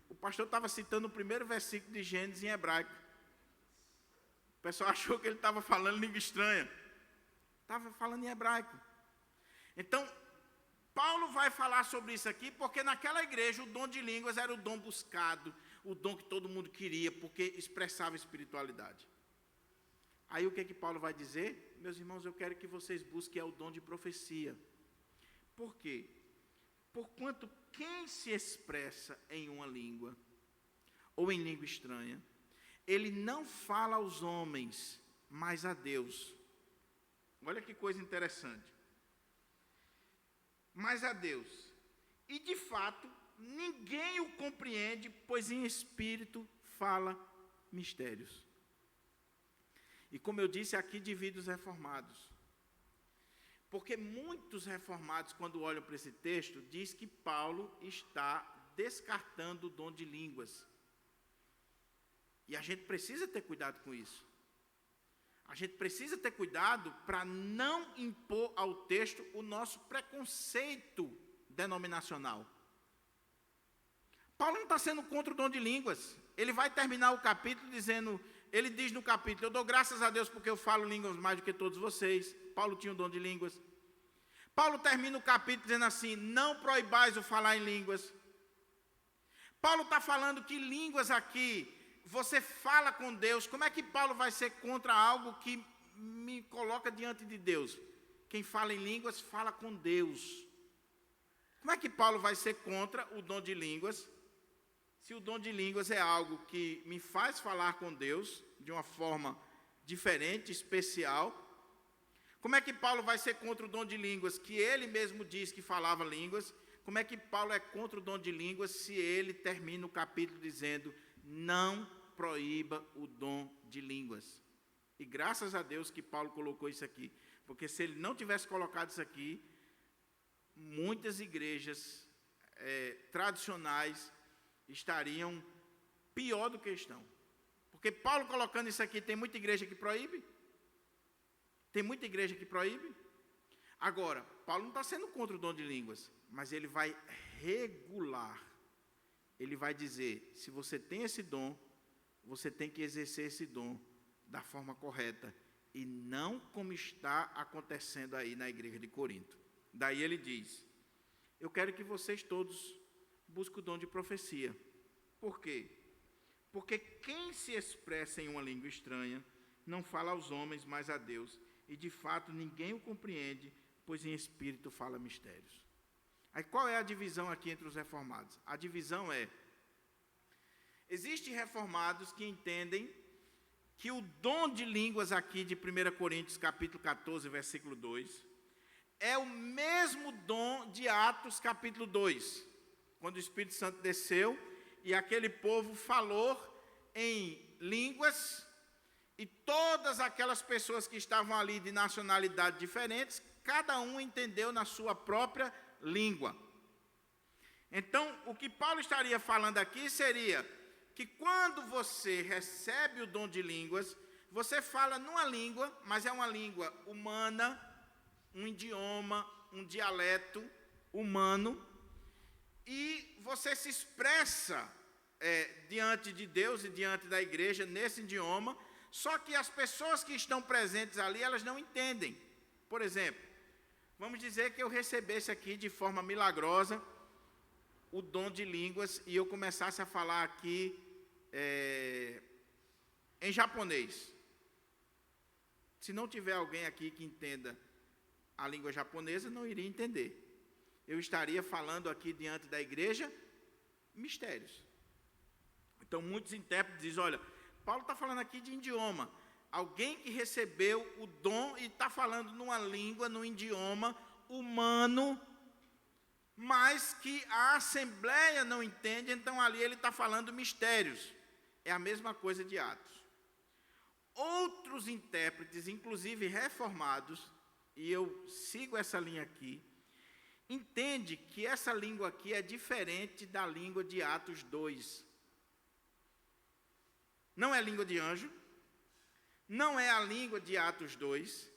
o pastor estava citando o primeiro versículo de Gênesis em hebraico. O pessoal achou que ele estava falando língua estranha. Estava falando em hebraico. Então, Paulo vai falar sobre isso aqui, porque naquela igreja o dom de línguas era o dom buscado, o dom que todo mundo queria, porque expressava espiritualidade. Aí o que Paulo vai dizer? Meus irmãos, eu quero que vocês busquem o dom de profecia. Por quê? Porquanto quem se expressa em uma língua, ou em língua estranha, ele não fala aos homens, mas a Deus. Olha que coisa interessante. Mas a Deus. E de fato, ninguém o compreende, pois em espírito fala mistérios. E como eu disse, aqui divide os reformados. Porque muitos reformados, quando olham para esse texto, diz que Paulo está descartando o dom de línguas. E a gente precisa ter cuidado com isso. A gente precisa ter cuidado para não impor ao texto o nosso preconceito denominacional. Paulo não está sendo contra o dom de línguas. Ele vai terminar o capítulo dizendo, ele diz no capítulo, eu dou graças a Deus porque eu falo línguas mais do que todos vocês. Paulo tinha o dom de línguas. Paulo termina o capítulo dizendo assim, não proibais o falar em línguas. Paulo está falando que línguas aqui, você fala com Deus. Como é que Paulo vai ser contra algo que me coloca diante de Deus? Quem fala em línguas, fala com Deus. Como é que Paulo vai ser contra o dom de línguas, se o dom de línguas é algo que me faz falar com Deus de uma forma diferente, especial? Como é que Paulo vai ser contra o dom de línguas, que ele mesmo diz que falava línguas? Como é que Paulo é contra o dom de línguas, se ele termina o capítulo dizendo não proíba o dom de línguas. E graças a Deus que Paulo colocou isso aqui, porque se ele não tivesse colocado isso aqui, muitas igrejas tradicionais estariam pior do que estão. Porque Paulo colocando isso aqui, tem muita igreja que proíbe? Tem muita igreja que proíbe? Agora, Paulo não está sendo contra o dom de línguas, mas ele vai regular. Ele vai dizer, se você tem esse dom, você tem que exercer esse dom da forma correta, e não como está acontecendo aí na igreja de Corinto. Daí ele diz, eu quero que vocês todos busquem o dom de profecia. Por quê? Porque quem se expressa em uma língua estranha, não fala aos homens, mas a Deus, e de fato ninguém o compreende, pois em espírito fala mistérios. Aí qual é a divisão aqui entre os reformados? A divisão é, existem reformados que entendem que o dom de línguas aqui de 1 Coríntios capítulo 14, versículo 2, é o mesmo dom de Atos capítulo 2, quando o Espírito Santo desceu e aquele povo falou em línguas, e todas aquelas pessoas que estavam ali de nacionalidades diferentes, cada um entendeu na sua própria língua. Então, o que Paulo estaria falando aqui seria que quando você recebe o dom de línguas, você fala numa língua, mas é uma língua humana, um idioma, um dialeto humano, e você se expressa diante de Deus e diante da igreja nesse idioma, só que as pessoas que estão presentes ali, elas não entendem. Por exemplo, vamos dizer que eu recebesse aqui de forma milagrosa o dom de línguas e eu começasse a falar aqui em japonês. Se não tiver alguém aqui que entenda a língua japonesa, não iria entender. Eu estaria falando aqui diante da igreja mistérios. Então muitos intérpretes dizem, olha, Paulo está falando aqui de idioma. Alguém que recebeu o dom e está falando numa língua, num idioma humano, mas que a assembleia não entende, então ali ele está falando mistérios. É a mesma coisa de Atos. Outros intérpretes, inclusive reformados, e eu sigo essa linha aqui, entende que essa língua aqui é diferente da língua de Atos 2. Não é língua de anjo, não é a língua de Atos 2,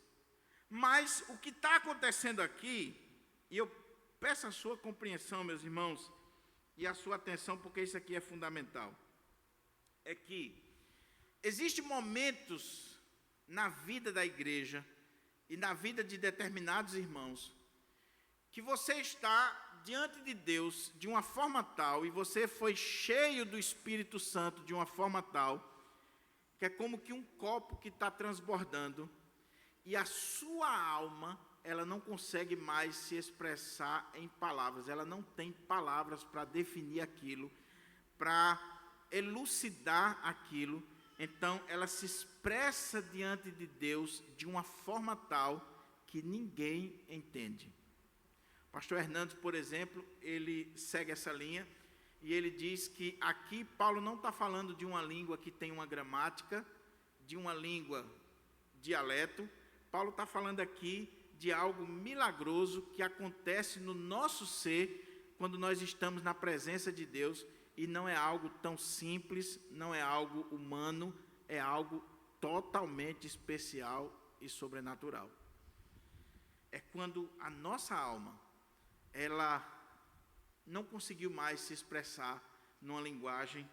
mas o que está acontecendo aqui, e eu peço a sua compreensão, meus irmãos, e a sua atenção, porque isso aqui é fundamental, é que existem momentos na vida da igreja e na vida de determinados irmãos, que você está diante de Deus de uma forma tal, e você foi cheio do Espírito Santo de uma forma tal, que é como que um copo que está transbordando, e a sua alma, ela não consegue mais se expressar em palavras, ela não tem palavras para definir aquilo, para elucidar aquilo, então ela se expressa diante de Deus de uma forma tal que ninguém entende. Pastor Hernandes, por exemplo, ele segue essa linha e ele diz que aqui Paulo não está falando de uma língua que tem uma gramática, de uma língua dialeto. Paulo está falando aqui de algo milagroso que acontece no nosso ser quando nós estamos na presença de Deus, e não é algo tão simples, não é algo humano, é algo totalmente especial e sobrenatural. É quando a nossa alma, ela não conseguiu mais se expressar numa linguagem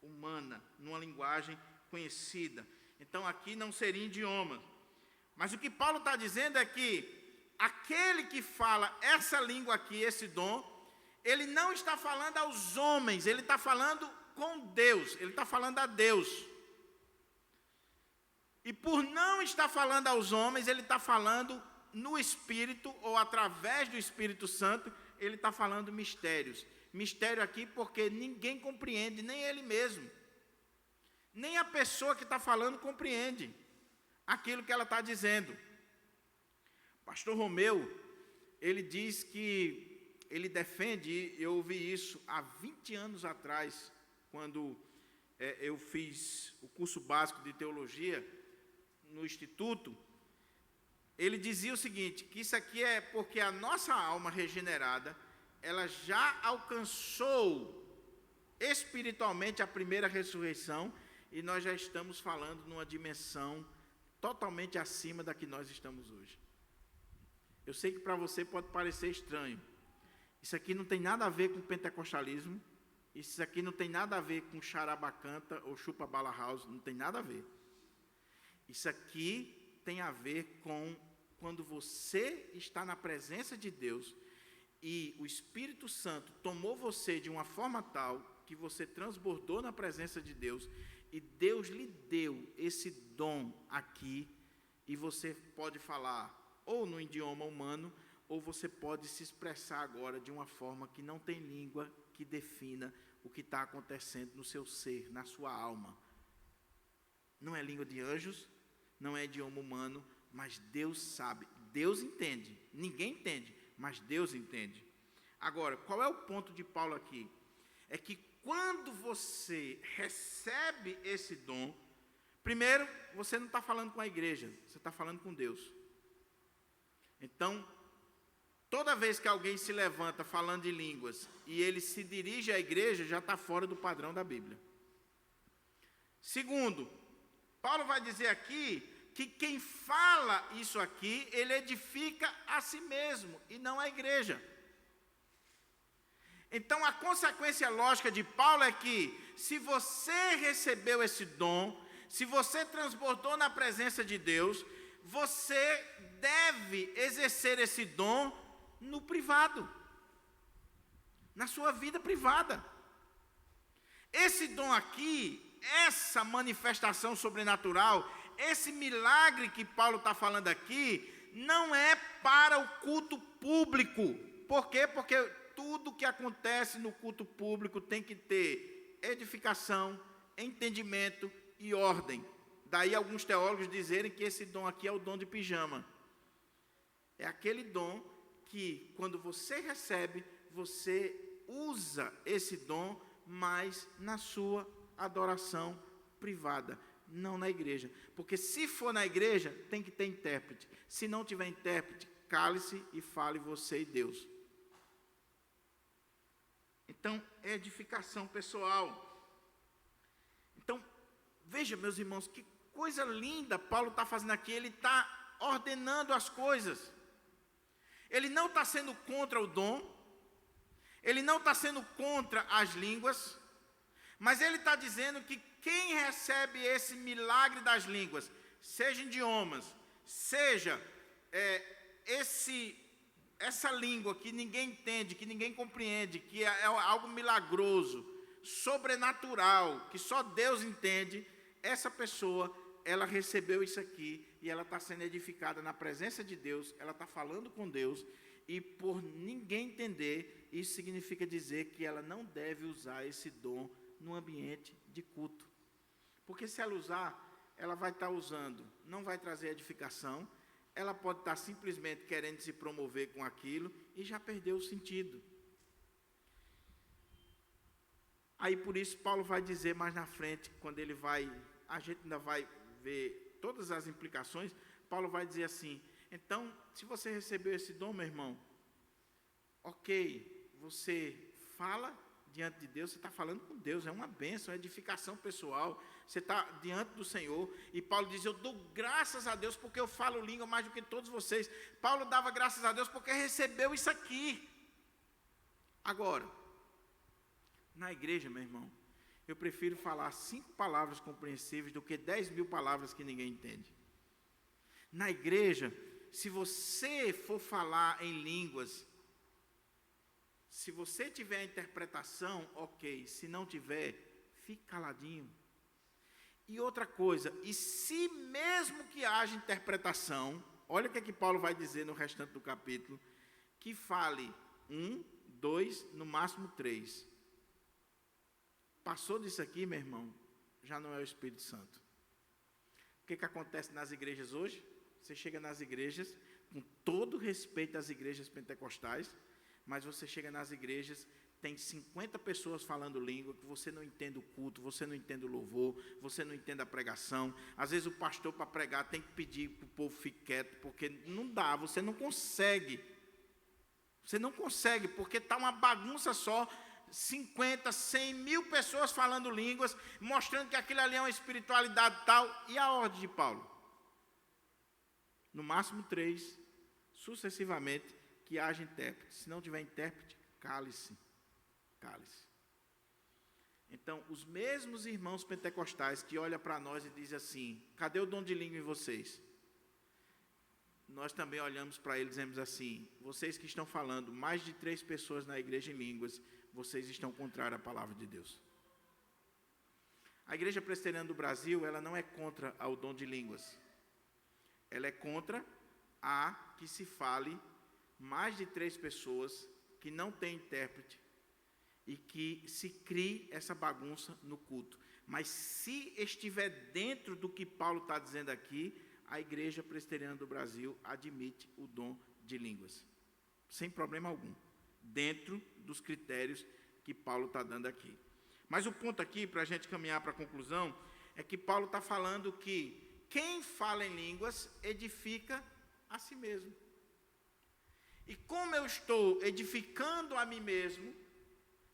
humana, numa linguagem conhecida. Então aqui não seria idioma. Mas o que Paulo está dizendo é que aquele que fala essa língua aqui, esse dom, ele não está falando aos homens, ele está falando com Deus, ele está falando a Deus. E por não estar falando aos homens, ele está falando no Espírito, ou através do Espírito Santo, ele está falando mistérios. Mistério aqui porque ninguém compreende, nem ele mesmo. Nem a pessoa que está falando compreende aquilo que ela está dizendo. Pastor Romeu, ele diz que ele defende, eu ouvi isso há 20 anos atrás, quando eu fiz o curso básico de teologia no Instituto, ele dizia o seguinte, que isso aqui é porque a nossa alma regenerada, ela já alcançou espiritualmente a primeira ressurreição, e nós já estamos falando numa dimensão totalmente acima da que nós estamos hoje. Eu sei que para você pode parecer estranho. Isso aqui não tem nada a ver com pentecostalismo, isso aqui não tem nada a ver com charabacanta ou chupa-bala house, não tem nada a ver. Isso aqui tem a ver com quando você está na presença de Deus e o Espírito Santo tomou você de uma forma tal que você transbordou na presença de Deus e Deus lhe deu esse dom aqui e você pode falar ou no idioma humano ou você pode se expressar agora de uma forma que não tem língua que defina o que está acontecendo no seu ser, na sua alma. Não é língua de anjos, não é idioma humano, mas Deus sabe, Deus entende, ninguém entende, mas Deus entende. Agora, qual é o ponto de Paulo aqui? É que quando você recebe esse dom, primeiro, você não está falando com a igreja, você está falando com Deus. Então, toda vez que alguém se levanta falando de línguas e ele se dirige à igreja, já está fora do padrão da Bíblia. Segundo, Paulo vai dizer aqui que quem fala isso aqui, ele edifica a si mesmo e não a igreja. Então, a consequência lógica de Paulo é que, se você recebeu esse dom, se você transbordou na presença de Deus, você deve exercer esse dom no privado, na sua vida privada. Esse dom aqui, essa manifestação sobrenatural, esse milagre que Paulo está falando aqui, não é para o culto público. Por quê? Porque tudo que acontece no culto público tem que ter edificação, entendimento e ordem. Daí alguns teólogos dizerem que esse dom aqui é o dom de pijama. É aquele dom que, quando você recebe, você usa esse dom, mas na sua adoração privada, não na igreja. Porque se for na igreja, tem que ter intérprete. Se não tiver intérprete, cale-se e fale você e Deus. Então, é edificação pessoal. Então, veja, meus irmãos, que coisa linda Paulo está fazendo aqui. Ele está ordenando as coisas. Ele não está sendo contra o dom, ele não está sendo contra as línguas, mas ele está dizendo que quem recebe esse milagre das línguas, seja idiomas, seja essa língua que ninguém entende, que ninguém compreende, que é algo milagroso, sobrenatural, que só Deus entende, essa pessoa, ela recebeu isso aqui e ela está sendo edificada na presença de Deus, ela está falando com Deus, e por ninguém entender, isso significa dizer que ela não deve usar esse dom no ambiente de culto. Porque se ela usar, ela vai estar usando, não vai trazer edificação, ela pode estar simplesmente querendo se promover com aquilo e já perdeu o sentido. Aí por isso Paulo vai dizer mais na frente, quando ele vai, a gente ainda vai ver todas as implicações, Paulo vai dizer assim, então, se você recebeu esse dom, meu irmão, ok, você fala diante de Deus, você está falando com Deus, é uma bênção, é edificação pessoal, você está diante do Senhor, e Paulo diz, eu dou graças a Deus porque eu falo língua mais do que todos vocês. Paulo dava graças a Deus porque recebeu isso aqui. Agora, na igreja, meu irmão, eu prefiro falar 5 palavras compreensíveis do que 10.000 palavras que ninguém entende. Na igreja, se você for falar em línguas, se você tiver a interpretação, ok. Se não tiver, fique caladinho. E outra coisa, e se mesmo que haja interpretação, olha o que é que Paulo vai dizer no restante do capítulo, que fale 1, 2, no máximo 3. Passou disso aqui, meu irmão, já não é o Espírito Santo. O que acontece nas igrejas hoje? Você chega nas igrejas, com todo respeito às igrejas pentecostais, Mas você chega nas igrejas, tem 50 pessoas falando língua, que você não entende o culto, você não entende o louvor, você não entende a pregação. Às vezes o pastor, para pregar, tem que pedir para o povo fique quieto, porque não dá, você não consegue. Você não consegue, porque está uma bagunça só, 50, 100 mil pessoas falando línguas, mostrando que aquilo ali é uma espiritualidade tal. E a ordem de Paulo? No máximo 3, sucessivamente, que haja intérprete. Se não tiver intérprete, cale-se. Cale-se. Então, os mesmos irmãos pentecostais que olham para nós e dizem assim, cadê o dom de língua em vocês? Nós também olhamos para eles e dizemos assim, vocês que estão falando, mais de 3 pessoas na igreja em línguas, vocês estão contrários à palavra de Deus. A Igreja Presbiteriana do Brasil, ela não é contra o dom de línguas. Ela é contra a que se fale mais de 3 pessoas, que não tem intérprete, e que se crie essa bagunça no culto. Mas se estiver dentro do que Paulo está dizendo aqui, a Igreja Presbiteriana do Brasil admite o dom de línguas, sem problema algum, dentro dos critérios que Paulo está dando aqui. Mas o ponto aqui, para a gente caminhar para a conclusão, é que Paulo está falando que quem fala em línguas edifica a si mesmo. E como eu estou edificando a mim mesmo,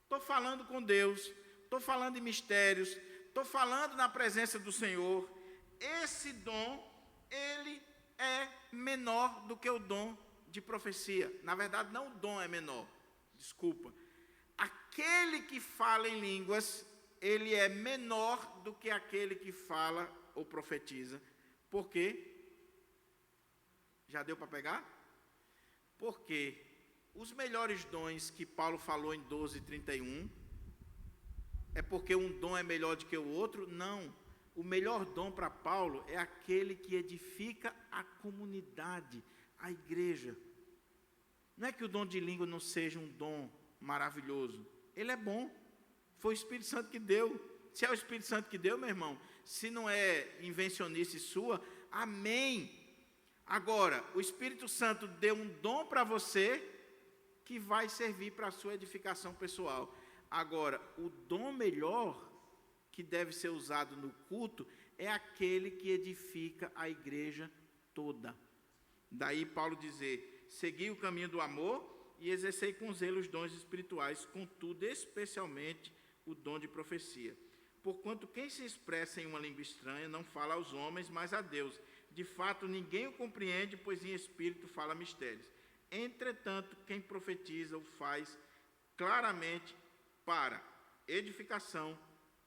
estou falando com Deus, estou falando em mistérios, estou falando na presença do Senhor, esse dom, ele é menor do que o dom de profecia. Na verdade, não o dom é menor, desculpa. Aquele que fala em línguas, ele é menor do que aquele que fala ou profetiza. Por quê? Já deu para pegar? Porque os melhores dons que Paulo falou em 12:31, é porque um dom é melhor do que o outro? Não. O melhor dom para Paulo é aquele que edifica a comunidade, a igreja. Não é que o dom de língua não seja um dom maravilhoso. Ele é bom. Foi o Espírito Santo que deu. Se é o Espírito Santo que deu, meu irmão, se não é invencionice sua, amém. Agora, o Espírito Santo deu um dom para você que vai servir para a sua edificação pessoal. Agora, o dom melhor que deve ser usado no culto é aquele que edifica a igreja toda. Daí Paulo dizer, segui o caminho do amor e exercei com zelo os dons espirituais, contudo, especialmente o dom de profecia. Porquanto quem se expressa em uma língua estranha não fala aos homens, mas a Deus. De fato, ninguém o compreende, pois em espírito fala mistérios. Entretanto, quem profetiza o faz claramente para edificação,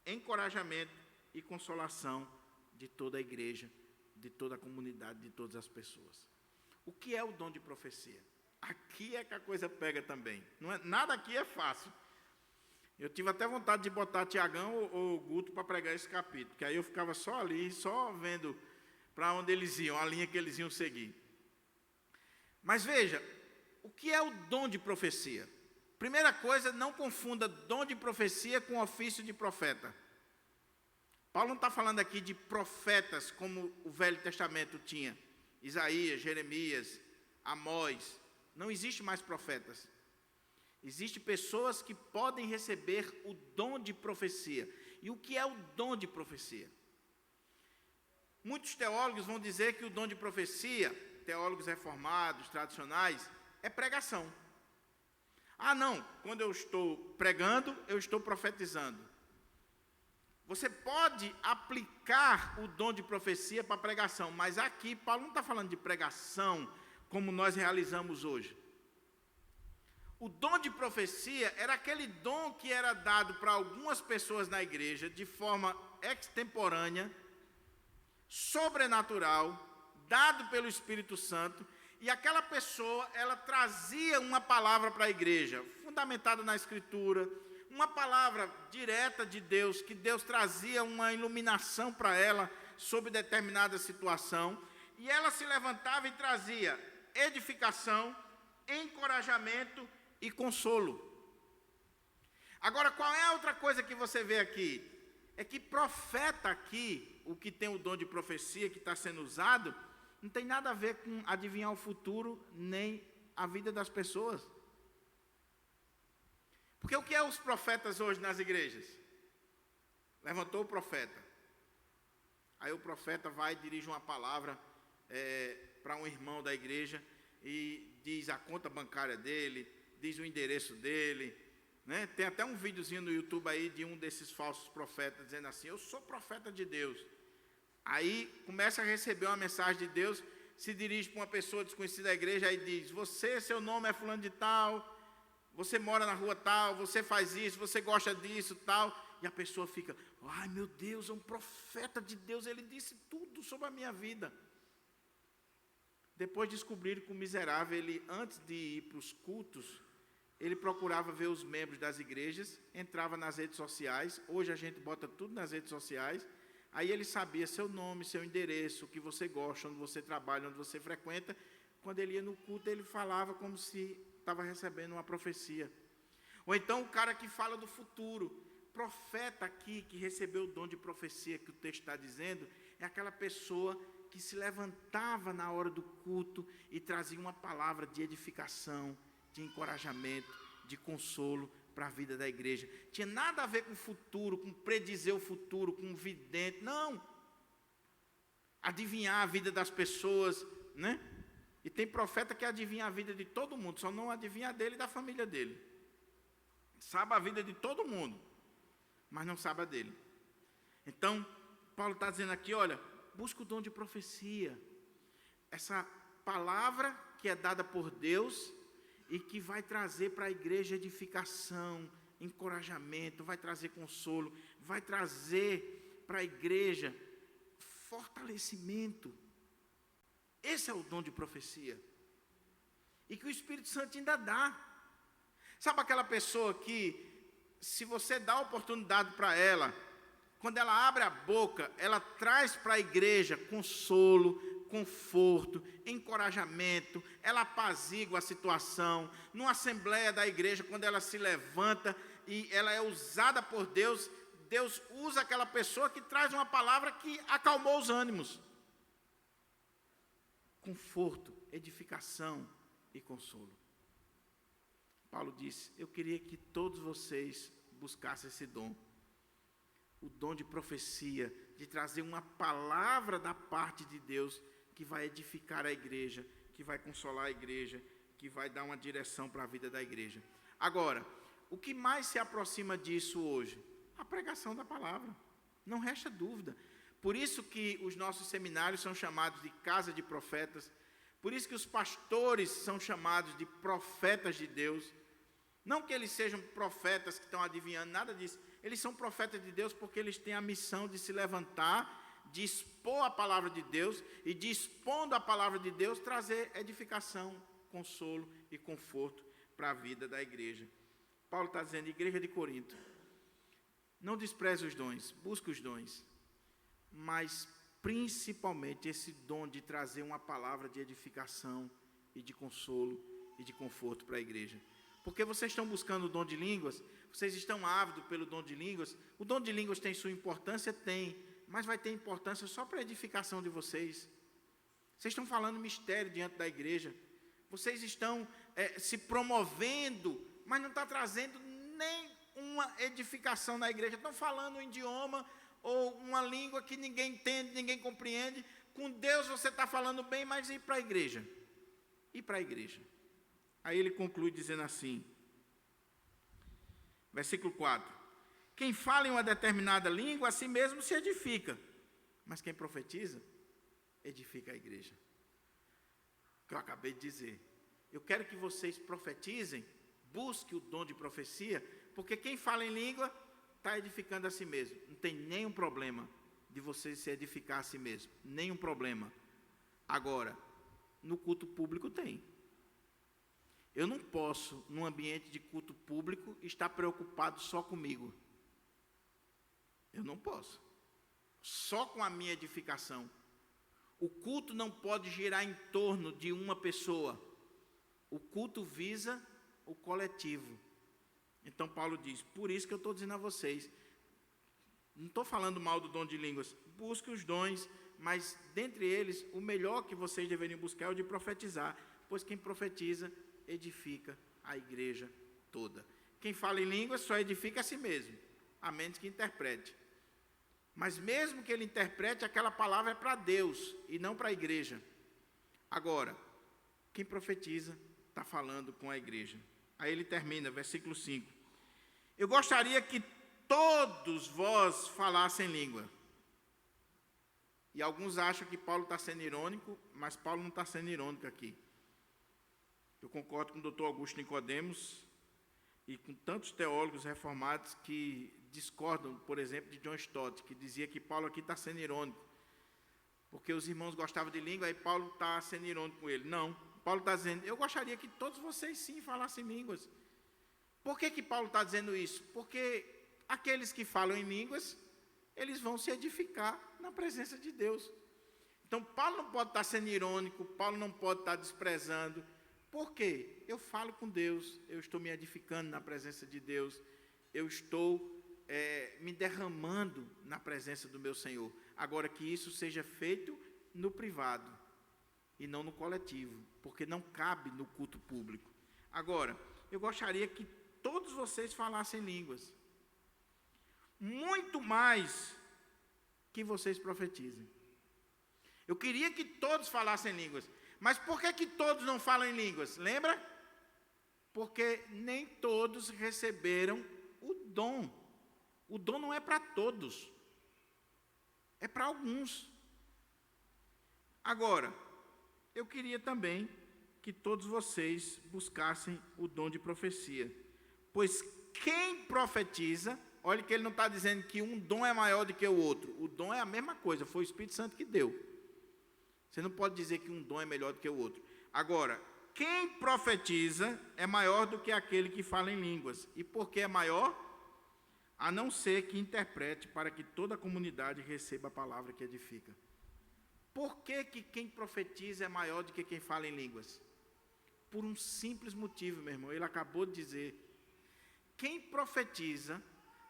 encorajamento e consolação de toda a igreja, de toda a comunidade, de todas as pessoas. O que é o dom de profecia? Aqui é que a coisa pega também. Não é, nada aqui é fácil. Eu tive até vontade de botar Tiagão ou Guto para pregar esse capítulo, porque aí eu ficava só ali, só vendo para onde eles iam, a linha que eles iam seguir. Mas veja, o que é o dom de profecia? Primeira coisa, não confunda dom de profecia com ofício de profeta. Paulo não está falando aqui de profetas como o Velho Testamento tinha. Isaías, Jeremias, Amós. Não existe mais profetas. Existem pessoas que podem receber o dom de profecia. E o que é o dom de profecia? Muitos teólogos vão dizer que o dom de profecia, teólogos reformados, tradicionais, é pregação. Ah, não, quando eu estou pregando, eu estou profetizando. Você pode aplicar o dom de profecia para pregação, mas aqui Paulo não está falando de pregação como nós realizamos hoje. O dom de profecia era aquele dom que era dado para algumas pessoas na igreja de forma extemporânea, sobrenatural, dado pelo Espírito Santo, e aquela pessoa, ela trazia uma palavra para a igreja, fundamentada na Escritura, uma palavra direta de Deus, que Deus trazia uma iluminação para ela sobre determinada situação, e ela se levantava e trazia edificação, encorajamento e consolo. Agora, qual é a outra coisa que você vê aqui? É que profeta aqui, o que tem o dom de profecia que está sendo usado, não tem nada a ver com adivinhar o futuro, nem a vida das pessoas. Porque o que é os profetas hoje nas igrejas? Levantou o profeta. Aí o profeta vai e dirige uma palavra para um irmão da igreja e diz a conta bancária dele, diz o endereço dele, né? Tem até um videozinho no YouTube aí de um desses falsos profetas dizendo assim: eu sou profeta de Deus. Aí começa a receber uma mensagem de Deus, se dirige para uma pessoa desconhecida da igreja, aí diz: você, seu nome é fulano de tal, você mora na rua tal, você faz isso, você gosta disso, tal. E a pessoa fica: ai meu Deus, é um profeta de Deus, ele disse tudo sobre a minha vida. Depois descobriram que o miserável, ele, antes de ir para os cultos, ele procurava ver os membros das igrejas, entrava nas redes sociais. Hoje a gente bota tudo nas redes sociais. Aí ele sabia seu nome, seu endereço, o que você gosta, onde você trabalha, onde você frequenta. Quando ele ia no culto, ele falava como se estava recebendo uma profecia. Ou então o cara que fala do futuro. Profeta aqui, que recebeu o dom de profecia que o texto está dizendo, é aquela pessoa que se levantava na hora do culto e trazia uma palavra de edificação, de encorajamento, de consolo para a vida da igreja. Tinha nada a ver com o futuro, com predizer o futuro, com um vidente, não. Adivinhar a vida das pessoas, né? E tem profeta que adivinha a vida de todo mundo, só não adivinha a dele e da família dele. Sabe a vida de todo mundo, mas não sabe a dele. Então, Paulo está dizendo aqui, olha, busca o dom de profecia. Essa palavra que é dada por Deus e que vai trazer para a igreja edificação, encorajamento, vai trazer consolo, vai trazer para a igreja fortalecimento. Esse é o dom de profecia. E que o Espírito Santo ainda dá. Sabe aquela pessoa que, se você dá a oportunidade para ela, quando ela abre a boca, ela traz para a igreja consolo, conforto, encorajamento, ela apazigua a situação. Numa assembleia da igreja, quando ela se levanta e ela é usada por Deus, Deus usa aquela pessoa que traz uma palavra que acalmou os ânimos. Conforto, edificação e consolo. Paulo disse: eu queria que todos vocês buscassem esse dom. O dom de profecia, de trazer uma palavra da parte de Deus que vai edificar a igreja, que vai consolar a igreja, que vai dar uma direção para a vida da igreja. Agora, o que mais se aproxima disso hoje? A pregação da palavra. Não resta dúvida. Por isso que os nossos seminários são chamados de casa de profetas. Por isso que os pastores são chamados de profetas de Deus. Não que eles sejam profetas que estão adivinhando, nada disso. Eles são profetas de Deus porque eles têm a missão de se levantar, de expor a palavra de Deus e, de expondo a palavra de Deus, trazer edificação, consolo e conforto para a vida da igreja. Paulo está dizendo: igreja de Corinto, não despreze os dons, busque os dons, mas principalmente esse dom de trazer uma palavra de edificação e de consolo e de conforto para a igreja. Porque vocês estão buscando o dom de línguas, vocês estão ávidos pelo dom de línguas. O dom de línguas tem sua importância? Tem, mas vai ter importância só para a edificação de vocês. Vocês estão falando mistério diante da igreja, vocês estão se promovendo, mas não está trazendo nem uma edificação na igreja. Estão falando um idioma ou uma língua que ninguém entende, ninguém compreende. Com Deus você está falando bem, mas e para a igreja? E para a igreja? Aí ele conclui dizendo assim, versículo 4: quem fala em uma determinada língua, a si mesmo se edifica, mas quem profetiza, edifica a igreja. O que eu acabei de dizer. Eu quero que vocês profetizem, busquem o dom de profecia, porque quem fala em língua está edificando a si mesmo. Não tem nenhum problema de você se edificar a si mesmo, nenhum problema. Agora, no culto público tem. Eu não posso, num ambiente de culto público, estar preocupado só comigo. Eu não posso. Só com a minha edificação. O culto não pode girar em torno de uma pessoa. O culto visa o coletivo. Então Paulo diz, por isso que eu estou dizendo a vocês, não estou falando mal do dom de línguas, busque os dons, mas dentre eles, o melhor que vocês deveriam buscar é o de profetizar, pois quem profetiza edifica a igreja toda. quem fala em línguas só edifica a si mesmo, a menos que interprete. Mas mesmo que ele interprete, aquela palavra é para Deus e não para a igreja. Agora, quem profetiza está falando com a igreja. Aí ele termina, versículo 5. Eu gostaria que todos vós falassem língua. E alguns acham que Paulo está sendo irônico, mas Paulo não está sendo irônico aqui. Eu concordo com o Dr. Augusto Nicodemos e com tantos teólogos reformados que discordam, por exemplo, de John Stott, que dizia que Paulo aqui está sendo irônico, porque os irmãos gostavam de língua, aí Paulo está sendo irônico com ele. Não, Paulo está dizendo, eu gostaria que todos vocês sim falassem línguas. Por que Paulo está dizendo isso? Porque aqueles que falam em línguas, eles vão se edificar na presença de Deus. Então, Paulo não pode estar sendo irônico, Paulo não pode estar desprezando. Por quê? Eu falo com Deus, eu estou me edificando na presença de Deus, eu estou me derramando na presença do meu Senhor. Agora, que isso seja feito no privado e não no coletivo, porque não cabe no culto público. Agora, eu gostaria que todos vocês falassem línguas, muito mais que vocês profetizem. Eu queria que todos falassem línguas, mas por que todos não falam em línguas? Lembra? Porque nem todos receberam o dom. O dom não é para todos, é para alguns. Agora, eu queria também que todos vocês buscassem o dom de profecia, pois quem profetiza, olha que ele não está dizendo que um dom é maior do que o outro, o dom é a mesma coisa, foi o Espírito Santo que deu. Você não pode dizer que um dom é melhor do que o outro. Agora, quem profetiza é maior do que aquele que fala em línguas. E por que é maior? A não ser que interprete para que toda a comunidade receba a palavra que edifica. Por que quem profetiza é maior do que quem fala em línguas? Por um simples motivo, meu irmão, ele acabou de dizer. Quem profetiza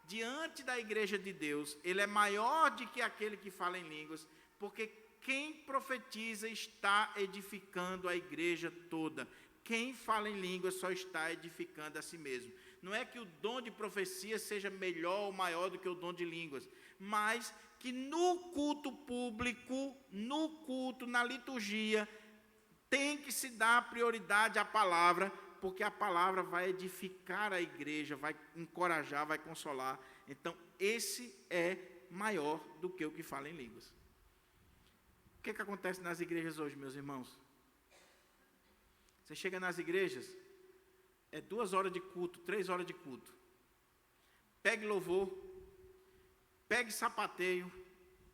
diante da igreja de Deus, ele é maior do que aquele que fala em línguas, porque quem profetiza está edificando a igreja toda. Quem fala em línguas só está edificando a si mesmo. Não é que o dom de profecia seja melhor ou maior do que o dom de línguas, mas que no culto público, no culto, na liturgia, tem que se dar prioridade à palavra, porque a palavra vai edificar a igreja, vai encorajar, vai consolar. Então, esse é maior do que o que fala em línguas. O que acontece nas igrejas hoje, meus irmãos? Você chega nas igrejas, é 2 horas de culto, 3 horas de culto. Pegue louvor, pegue sapateio,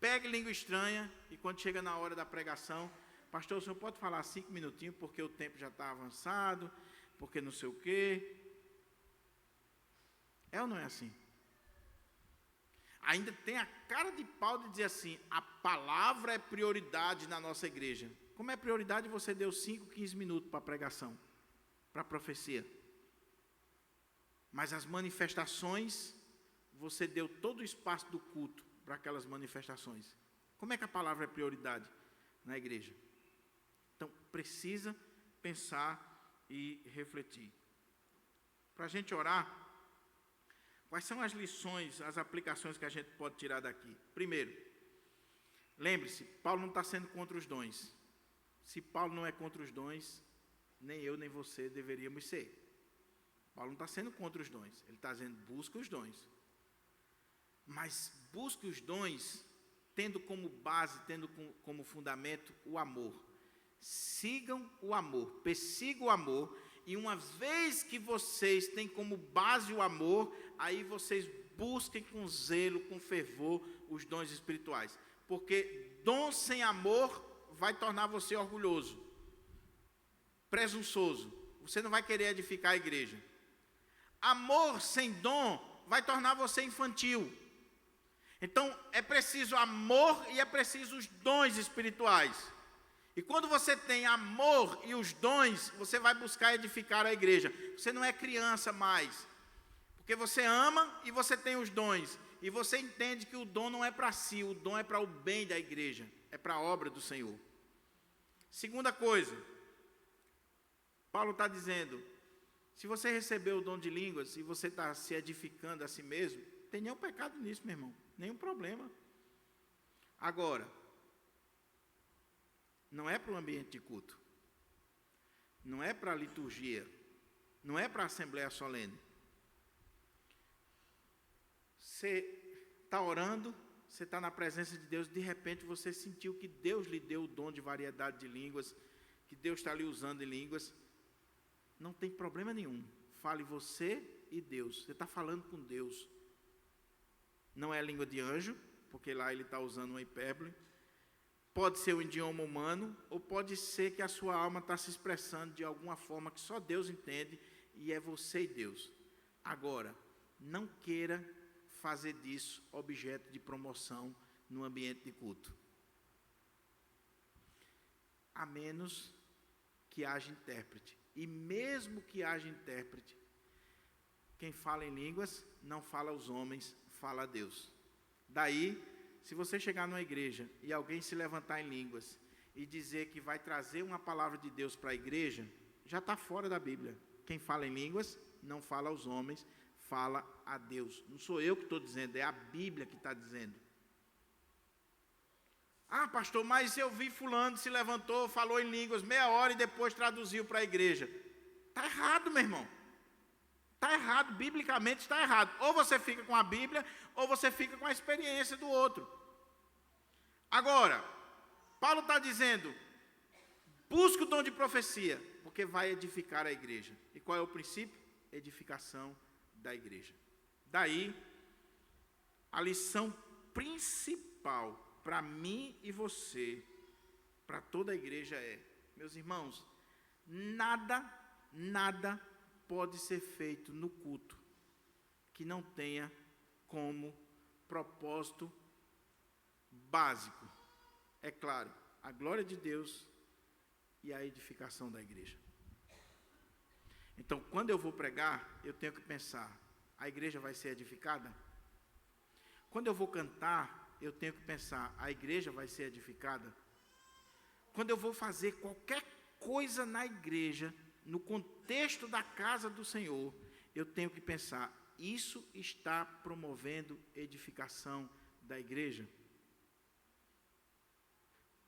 pegue língua estranha, e quando chega na hora da pregação, pastor, o senhor pode falar 5 minutinhos, porque o tempo já está avançado, porque não sei o quê. É ou não é assim? Ainda tem a cara de pau de dizer assim, a palavra é prioridade na nossa igreja. Como é prioridade, você deu 5, 15 minutos para a pregação, para a profecia. Mas as manifestações, você deu todo o espaço do culto para aquelas manifestações. Como é que a palavra é prioridade na igreja? Então, precisa pensar e refletir. Para a gente orar, quais são as lições, as aplicações que a gente pode tirar daqui? Primeiro, lembre-se, Paulo não está sendo contra os dons. Se Paulo não é contra os dons, nem eu nem você deveríamos ser. Paulo não está sendo contra os dons, ele está dizendo, busca os dons. Mas busque os dons, tendo como base, tendo como fundamento o amor. Sigam o amor, persigam o amor, e uma vez que vocês têm como base o amor, aí vocês busquem com zelo, com fervor, os dons espirituais. Porque dom sem amor vai tornar você orgulhoso, presunçoso. Você não vai querer edificar a igreja. Amor sem dom vai tornar você infantil. Então, é preciso amor e é preciso os dons espirituais. E quando você tem amor e os dons, você vai buscar edificar a igreja. Você não é criança mais. Porque você ama e você tem os dons. E você entende que o dom não é para si, o dom é para o bem da igreja. É para a obra do Senhor. Segunda coisa, Paulo está dizendo, Se você recebeu o dom de línguas e você está se edificando a si mesmo, não tem nenhum pecado nisso, meu irmão. Nenhum problema. Agora, não é para o ambiente de culto. Não é para a liturgia. Não é para a assembleia solene. Você está orando, você está na presença de Deus, de repente você sentiu que Deus lhe deu o dom de variedade de línguas, que Deus está lhe usando em línguas. Não tem problema nenhum. Fale você e Deus. Você está falando com Deus. Não é a língua de anjo, porque lá ele está usando uma hipérbole. Pode ser um idioma humano, ou pode ser que a sua alma está se expressando de alguma forma que só Deus entende, e é você e Deus. Agora, não queira fazer disso objeto de promoção no ambiente de culto. A menos que haja intérprete. E mesmo que haja intérprete, quem fala em línguas não fala aos homens, fala a Deus. Daí, se você chegar numa igreja e alguém se levantar em línguas e dizer que vai trazer uma palavra de Deus para a igreja, já está fora da Bíblia. Quem fala em línguas não fala aos homens, fala a Deus. Não sou eu que estou dizendo, é a Bíblia que está dizendo. Ah, pastor, mas eu vi fulano se levantou, falou em línguas meia hora e depois traduziu para a igreja. Está errado, meu irmão. Está errado, biblicamente está errado. Ou você fica com a Bíblia, ou você fica com a experiência do outro. Agora, Paulo está dizendo, busca o dom de profecia, porque vai edificar a igreja. E qual é o princípio? Edificação da igreja. Daí, a lição principal para mim e você, para toda a igreja é, meus irmãos, nada pode ser feito no culto que não tenha como propósito básico, é claro, a glória de Deus e a edificação da igreja. Então, quando eu vou pregar, eu tenho que pensar, a igreja vai ser edificada? Quando eu vou cantar, eu tenho que pensar, a igreja vai ser edificada? Quando eu vou fazer qualquer coisa na igreja, no contexto da casa do Senhor, eu tenho que pensar, isso está promovendo edificação da igreja?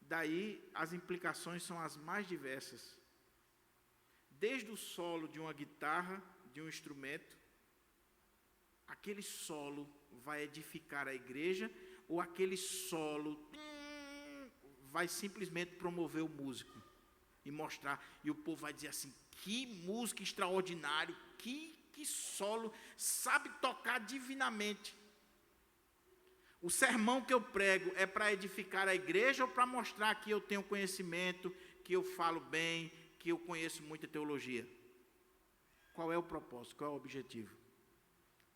Daí, as implicações são as mais diversas. Desde o solo de uma guitarra, de um instrumento, aquele solo vai edificar a igreja, ou aquele solo vai simplesmente promover o músico e mostrar, e o povo vai dizer assim, que música extraordinário, que solo, sabe tocar divinamente. O sermão que eu prego é para edificar a igreja ou para mostrar que eu tenho conhecimento, que eu falo bem, que eu conheço muita teologia? Qual é o propósito, qual é o objetivo?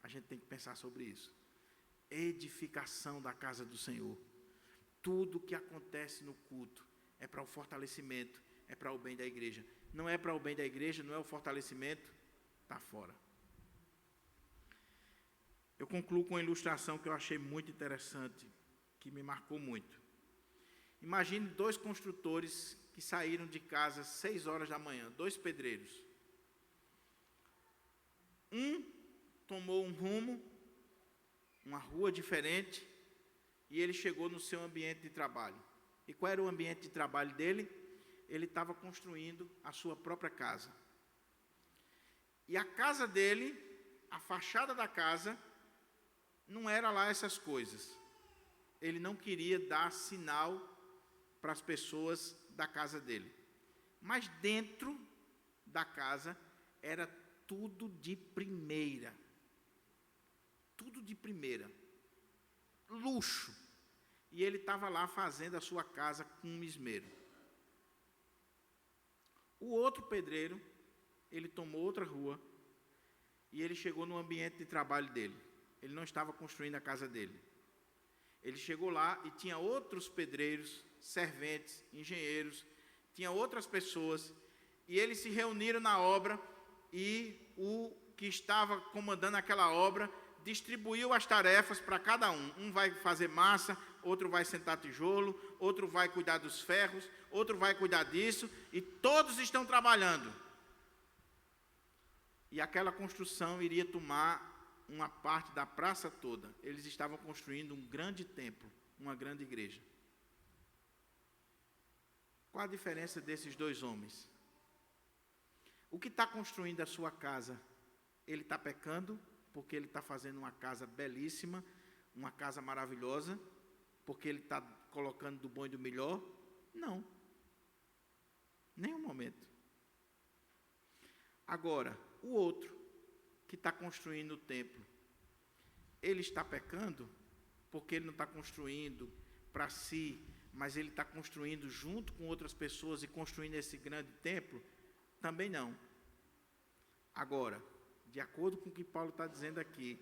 A gente tem que pensar sobre isso. Edificação da casa do Senhor. Tudo que acontece no culto é para o fortalecimento, é para o bem da igreja. Não é para o bem da igreja, não é o fortalecimento, está fora. Eu concluo com uma ilustração que eu achei muito interessante, que me marcou muito. Imagine 2 construtores que saíram de casa às 6 horas da manhã, 2 pedreiros. Um tomou um rumo, uma rua diferente, e ele chegou no seu ambiente de trabalho. E qual era o ambiente de trabalho dele? Ele estava construindo a sua própria casa. E a casa dele, a fachada da casa, não era lá essas coisas. Ele não queria dar sinal para as pessoas da casa dele. Mas dentro da casa era tudo de primeira. Tudo de primeira. Luxo. E ele estava lá fazendo a sua casa com um esmero. O outro pedreiro, ele tomou outra rua e ele chegou no ambiente de trabalho dele. Ele não estava construindo a casa dele. Ele chegou lá e tinha outros pedreiros, serventes, engenheiros, tinha outras pessoas, e eles se reuniram na obra, e o que estava comandando aquela obra distribuiu as tarefas para cada um. Um vai fazer massa, outro vai sentar tijolo, outro vai cuidar dos ferros, outro vai cuidar disso, e todos estão trabalhando. e aquela construção iria tomar uma parte da praça toda. Eles estavam construindo um grande templo, uma grande igreja. Qual a diferença desses dois homens? O que está construindo a sua casa, ele está pecando, porque ele está fazendo uma casa belíssima, uma casa maravilhosa, porque ele está colocando do bom e do melhor? Não. Nenhum momento. Agora, o outro, que está construindo o templo, ele está pecando, porque ele não está construindo para si, mas ele está construindo junto com outras pessoas e construindo esse grande templo? Também não. Agora, de acordo com o que Paulo está dizendo aqui,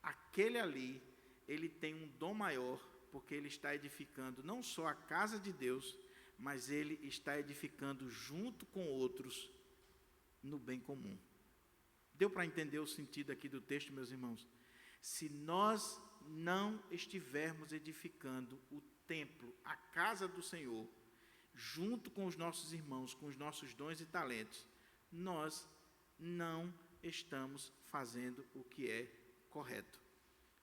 aquele ali, ele tem um dom maior, porque ele está edificando não só a casa de Deus, mas ele está edificando junto com outros no bem comum. Deu para entender o sentido aqui do texto, meus irmãos? Se nós não estivermos edificando o templo, a casa do Senhor, junto com os nossos irmãos, com os nossos dons e talentos, nós não estamos fazendo o que é correto.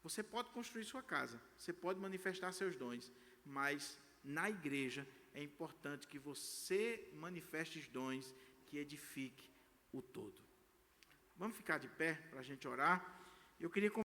Você pode construir sua casa, você pode manifestar seus dons, mas na igreja é importante que você manifeste os dons que edifique o todo. Vamos ficar de pé para a gente orar? Eu queria